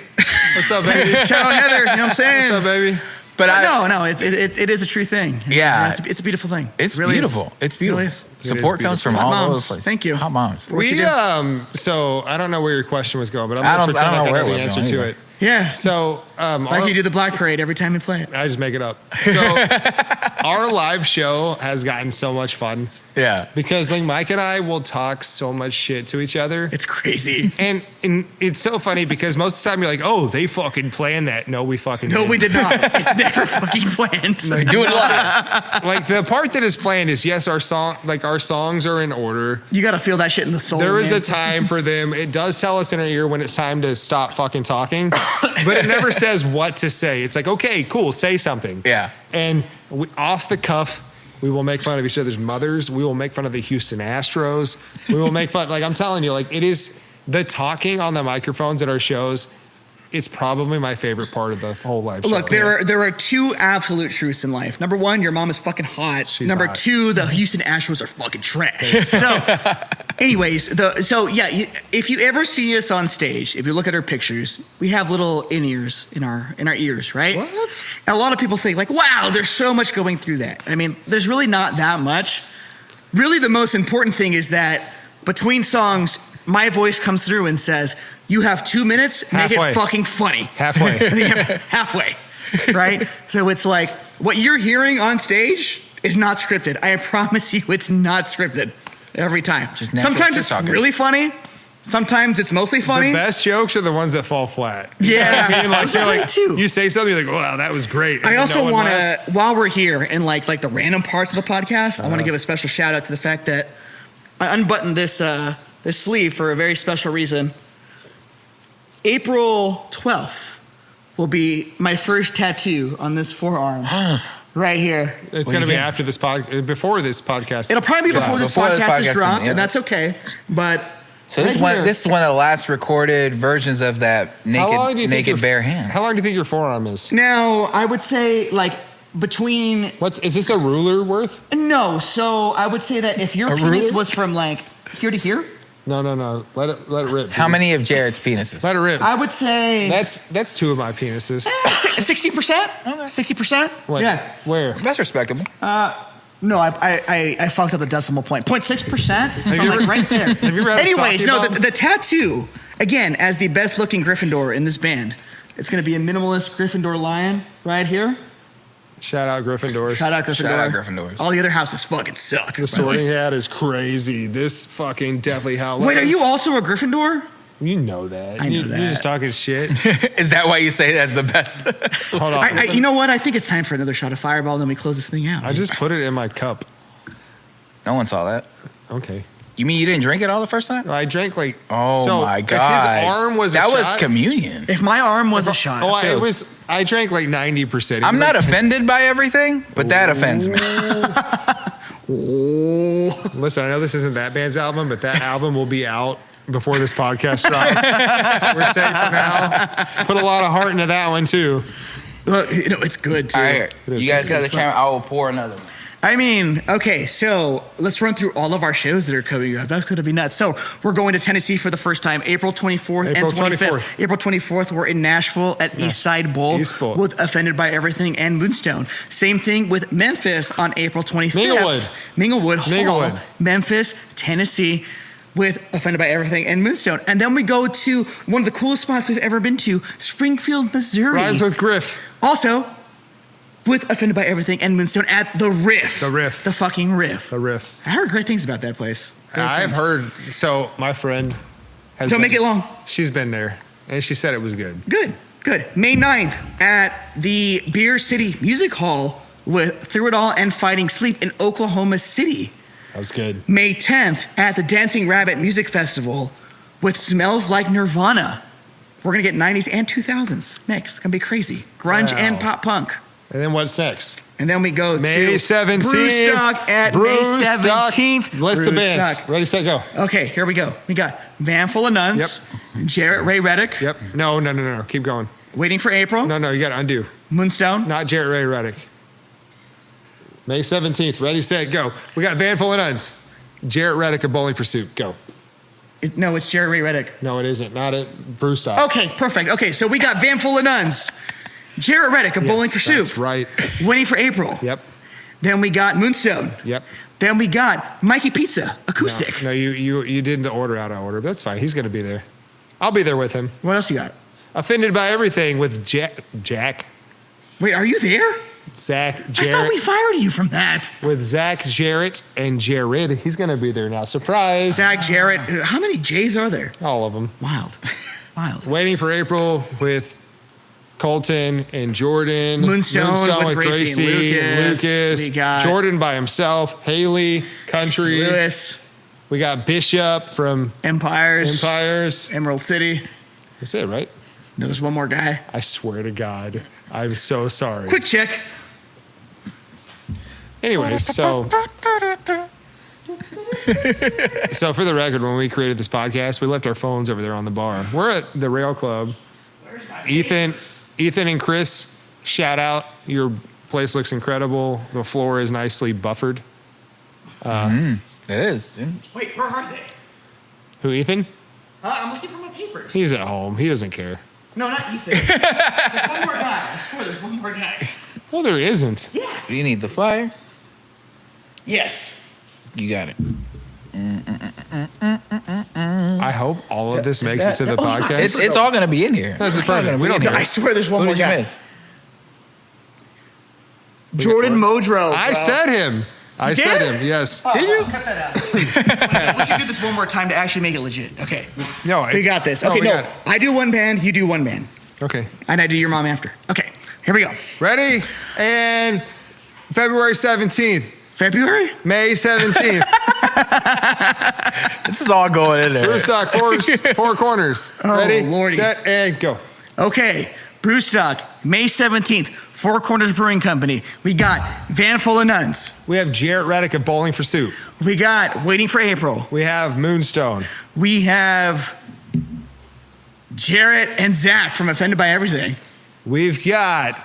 What's up, baby? Shout out Heather, you know what I'm saying? What's up, baby? But No, it is a true thing. Yeah. It's a beautiful thing. It's It really beautiful. is. It's It really beautiful. is. Support It is comes from beautiful. all Hot over moms. the place. Thank you. Hot moms. What you do? So I don't know where your question was going, but I'm I gonna don't pretend know like I where know it the was answer going to either. it. Yeah. So Like you do the Black Parade every time you play it. I just make it up. So our live show has gotten so much fun Yeah. because like Mike and I will talk so much shit to each other. It's crazy. And it's so funny because most of the time you're like, oh, they fucking planned that. No, we fucking No, didn't. we did not. It's never fucking planned. We do it live. Like the part that is planned is yes, our songs are in order. You got to feel that shit in the soul. There is man. a time for them. It does tell us in our ear when it's time to stop fucking talking, but it never says what to say. It's like, okay, cool, say something. Yeah. And off the cuff, we will make fun of each other's mothers. We will make fun of the Houston Astros. We will make fun. Like I'm telling you, like it is the talking on the microphones at our shows. It's probably my favorite part of the whole live show. Look, there are two absolute truths in life. Number one, your mom is fucking hot. She's Number hot. two, the Houston Astros are fucking trash. So, anyways, if you ever see us on stage, if you look at our pictures, we have little in-ears in our ears, right? What? And a lot of people think like, wow, there's so much going through that. I mean, there's really not that much. Really, the most important thing is that between songs, my voice comes through and says, you have 2 minutes, make Halfway. it fucking funny. Halfway. Halfway, right? So it's like, what you're hearing on stage is not scripted. I promise you it's not scripted every time. Just natural Sometimes shit it's talking. really funny. Sometimes it's mostly funny. The best jokes are the ones that fall flat. You know Yeah. what I mean? Like, you're like, Too. you say something, you're like, wow, that was great. And I then also no one want laughs. to, while we're here in like the random parts of the podcast, I want to give a special shout out to the fact that I unbuttoned this sleeve for a very special reason. April 12th will be my first tattoo on this forearm right here. It's going to be after this before this podcast. It'll probably be before this podcast is dropped, yeah. and that's okay. But So this is one of the last recorded versions of that How long do you think naked your- bare hand. How long do you think your forearm is? now I would say like between Is this a ruler worth? no, so I would say that if your A penis ruler? was from like here to here, No. Let it rip. How dude. many of Jarrett's penises? Let it rip. I would say That's two of my penises. 60%. 60%. What? Yeah. Where? That's respectable. No, I fucked up the decimal point. 0.6%? So I'm like right there. Have you read Anyways, no, Saki the tattoo, again, as the best looking Gryffindor in this band, it's going to be a minimalist Gryffindor lion right here. Shout out Gryffindors. Shout out Gryffindor. Shout out Gryffindors. All the other houses fucking suck. The sorting hat is crazy. This fucking definitely how it Wait, are was. you also a Gryffindor? You know that. I know You're that. just talking shit. Is that why you say that's the best? Hold on. You know what? I think it's time for another shot of Fireball, and then we close this thing out. I just put it in my cup. No one saw that. Okay. You mean you didn't drink it all the first time? I drank like. Oh so my if god! his arm was that a was shot, communion. If my arm was a shot. Oh, it feels- was. I drank like 90%. I'm not offended by everything, but that offends me. Listen, I know this isn't that band's album, but that album will be out before this podcast drops. We're safe for now. Put a lot of heart into that one too. Look, it's good too. All right, you guys got the camera. I will pour another one. I mean, okay, so let's run through all of our shows that are coming up. That's going to be nuts. So we're going to Tennessee for the first time, April 24th April and 25th. 24th. April 24th, we're in Nashville at East Side Bowl East Bowl. with Offended by Everything and Moonstone. Same thing with Memphis on April 25th. Minglewood Hall, Minglewood. Memphis, Tennessee, with Offended by Everything and Moonstone. And then we go to one of the coolest spots we've ever been to, Springfield, Missouri. Rhymes with Griff. Also, with Offended by Everything and Moonstone at the Riff. The Riff. The fucking Riff. The Riff. I heard great things about that place. I've heard. So my friend has. Don't been- make it long. She's been there, and she said it was good. Good, good. May 9th at the Beer City Music Hall with Through It All and Fighting Sleep in Oklahoma City. That was good. May 10th at the Dancing Rabbit Music Festival with Smells Like Nirvana. We're going to get 90s and 2000s mix. It's going to be crazy. Grunge Wow. and pop punk. And then what's next? And then we go May to 17th. Brewstock at May 17th. List of bands. Brewstock. Ready, set, go. Okay, here we go. We got Van Full of Nuns, Jarrett Ray Reddick, Yep. No. Keep going. Waiting for April, No. You got to undo. Moonstone, Not Jarrett Ray Reddick. May 17th. Ready, set, go. We got Van Full of Nuns. Jarrett Reddick of Bowling for Soup. Go. No, it's Jarrett Ray Reddick. No, it isn't. Not at Brewstock. Okay, perfect. Okay, so we got Van Full of Nuns, Jarrett Reddick of Bowling for Soup. That's right. Waiting for April. Yep. Then we got Moonstone. Yep. Then we got Mikey Pizza, acoustic. No, you didn't order out of order, but that's fine. He's going to be there. I'll be there with him. What else you got? Offended by Everything with Jack, Wait, are you there? Zach, I thought Jarrett. we fired you from that. With Zach, Jarrett, and Jared. He's going to be there now. Surprise. Zach, Jarrett. How many J's are there? All of them. Wild. Wild. Waiting for April with Colton and Jordan. Moonstone with Gracie and Lucas. We got- Jordan by himself. Haley, Country. Lewis, We got Bishop from Empires, Empires. Emerald City. That's it, right? No, there's one more guy. I swear to God. I'm so sorry. Quick check. Anyways, so for the record, when we created this podcast, we left our phones over there on the bar. We're at the Rail Club. Ethan and Chris, shout out. Your place looks incredible. The floor is nicely buffered. It is. Dude. Wait, where are they? Who, Ethan? I'm looking for my papers. He's at home. He doesn't care. No, not Ethan. There's one more guy. I swear there's one more guy. Well, there isn't. Yeah. Do you need the flyer? Yes. You got it. I hope all of this makes it to the podcast. It's all gonna be in here. This is perfect. We don't need care. I swear there's one Who more did you guy. miss? Jordan Modrow. I said him. I did? said him. Yes. Did you? Cut that out. We should do this one more time to actually make it legit. Okay. No, We got this. Okay, we no. got it. I do one band, you do one band. Okay. And I do your mom after. Okay, here we go. Ready? And February 17th. February? May 17th. This is all going in there. Brewstock, four corners. Oh, Ready, Lordy. set, and go. Okay, Brewstock, May 17th, Four Corners Brewing Company. We got Van Full of Nuns. We have Jarrett Reddick of Bowling for Soup. We got Waiting for April. We have Moonstone. We have Jarrett and Zach from Offended by Everything. We've got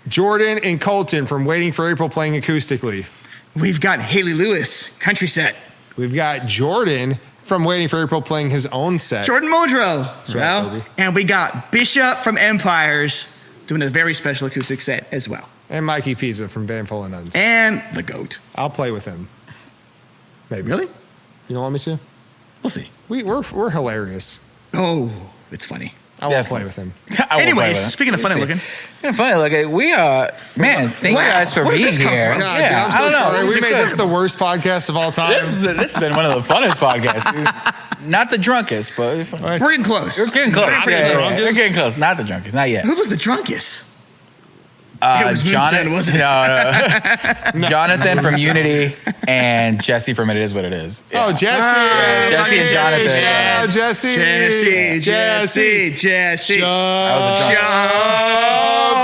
Jordan and Colton from Waiting for April playing acoustically. We've got Haley Lewis, Country Set. We've got Jordan from Waiting for April playing his own set. Jordan Modrow. right, baby. And we got Bishop from Empires doing a very special acoustic set as well. And Mikey Pizza from Van Full of Nuns. And the GOAT. I'll play with him. Maybe. Really? You don't want me to? We'll see. We're hilarious. Oh, it's funny. I won't play with him. Anyways, speaking of funny looking. We man, thank you guys for being here. God, Yeah, dude, I'm so I don't know. sorry. We made this the worst podcast of all time. This has been one of the funnest podcasts. Dude. Not the drunkest, but We're getting close. we're getting close. Not the Yeah, drunkest? we're getting close. Not the drunkest, not yet. Who was the drunkest? It was Jonathan, Moonshine, wasn't it? no. Jonathan from Unity and Jesse from It Is What It Is. Yeah. Oh, Jesse. Jesse and Jonathan. Shout out Jesse. Jesse. That was a drunk.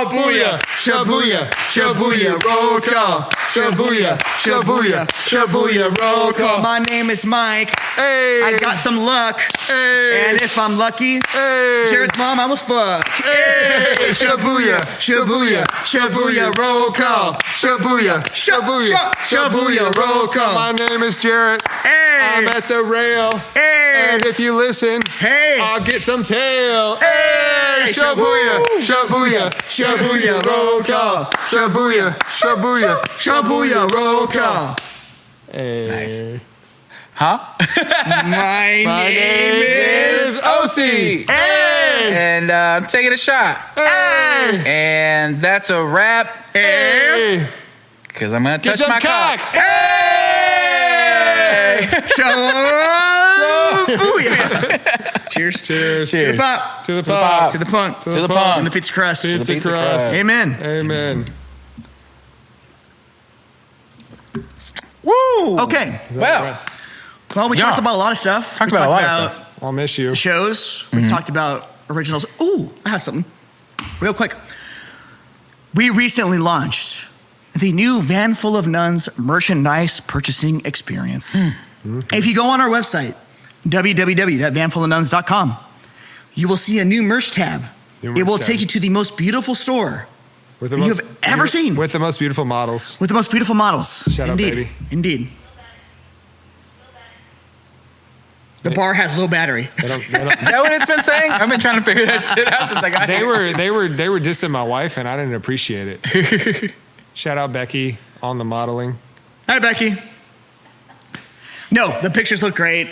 Shabuya, shabuya, shabuya, roll call. Shabuya, shabuya, shabuya, roll call. My name is Mike. Hey. I got some luck. Hey. And if I'm lucky, Hey. Jarrett's mom, I will fuck. Hey. Shabuya, shabuya, shabuya, roll call. Shabuya, shabuya, shabuya, roll call. My name is Jarrett. Hey. I'm at the rail. Hey. And if you listen, Hey. I'll get some tail. Hey. Shabuya, shabuya, shabuya, roll call. Shabuya, shabuya, shabuya, roll call. Hey. Nice. Huh? My My name is OC. Hey. And I'm taking a shot. Hey. And that's a wrap. Hey. Because I'm going to Get touch some my cock. Hey. Booyah. Cheers. Cheers. To the pop. To the pop. pop. To the punk. To the punk. And the pizza crust. Pizza pizza crust. crust. Amen. Amen. Woo! Okay. Well, Well, we Yeah. talked about a lot of stuff. Talked We about a lot of about stuff. I'll miss you. shows. We talked about originals. Ooh, I have something. Real quick. We recently launched the new Van Full of Nuns merchandise purchasing experience. If you go on our website, www.vanfulofnuns.com, you will see a new merch tab. New It merch will tab. take you to the most beautiful store With the you have ever seen. With the most beautiful models. with the most beautiful models. Shout out, Indeed. baby. Indeed. The bar has low battery. They don't, is that what it's been saying? I've been trying to figure that shit out since I got here. they were dissing my wife, and I didn't appreciate it. Shout out Becky on the modeling. Hi, Becky. No, the pictures look great.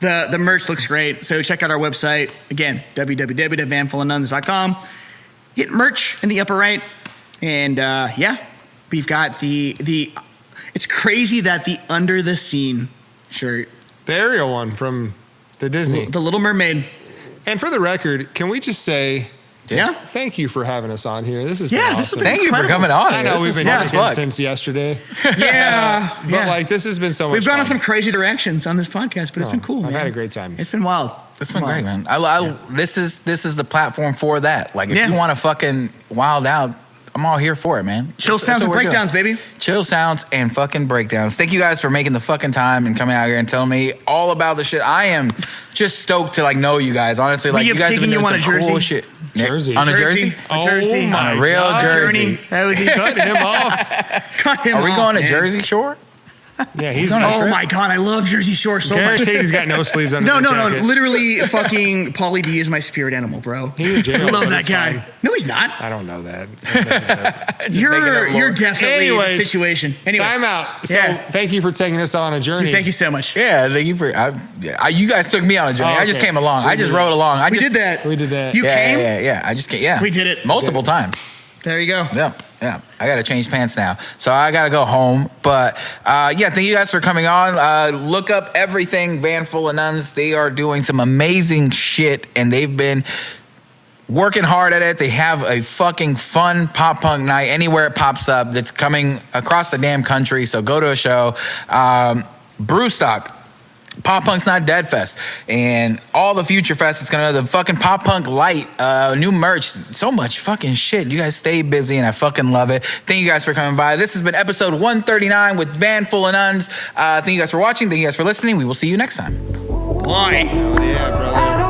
The merch looks great. So check out our website. Again, www.vanfulofnuns.com. Hit merch in the upper right. And yeah, we've got the it's crazy that the Under the Scene shirt, The Ariel one from the Disney. the Little Mermaid. And for the record, can we just say Yeah. thank you for having us on here? This has Yeah, been this has awesome. been Thank you for coming on. I know This we've is been fun as talking fuck. since yesterday, Yeah. but like this has been so much We've gone fun. in some crazy directions on this podcast, but it's been cool. I've man. had a great time. It's been wild. It's been great, man. This is the platform for that. Like, if Yeah. you want to fucking wild out, I'm all here for it, man. Chill That's sounds what and we're doing. breakdowns, baby. Chill sounds and fucking breakdowns. Thank you guys for making the fucking time and coming out here and telling me all about the shit. I am just stoked to like know you guys. Honestly, like We you have guys have taken been you doing on some a cool Jersey. shit. Jersey. On a jersey? A Jersey. Oh my On a real God. jersey. Journey. That was he. Cut him off. Cut him Are we off, going to man. Jersey Shore? Yeah, he's on a Oh trip? my God, I love Jersey Shore so much. guaranteed he's got no sleeves under No, the no, no. jacket. Literally, fucking Pauly D is my spirit animal, bro. He's in jail, I love but that it's guy. fine. No, he's not. I don't know that. I don't know that. making up You're lore. definitely Anyways, the situation. Anyway, Time out. So Yeah. thank you for taking us on a journey. dude, thank you so much. Yeah, thank you for. You guys took me on a journey. Oh, I just okay. came along. We I just did rode along. I We just did that. We did that. You came? Yeah. I just came. Yeah, We did it. multiple times. There you go. Yeah. I got to change pants now. So I got to go home. But yeah, thank you guys for coming on. Look up everything Van Full of Nuns. They are doing some amazing shit and they've been working hard at it. They have a fucking fun pop punk night anywhere it pops up that's coming across the damn country. So go to a show. Brewstock. Pop Punk's Not Dead Fest and all the future fests. It's gonna the fucking Pop Punk Light, new merch, so much fucking shit. You guys stay busy and I fucking love it. Thank you guys for coming by. This has been episode 139 with Van Full of Nuns. Thank you guys for watching. Thank you guys for listening. We will see you next time. Bye. Yeah, brother.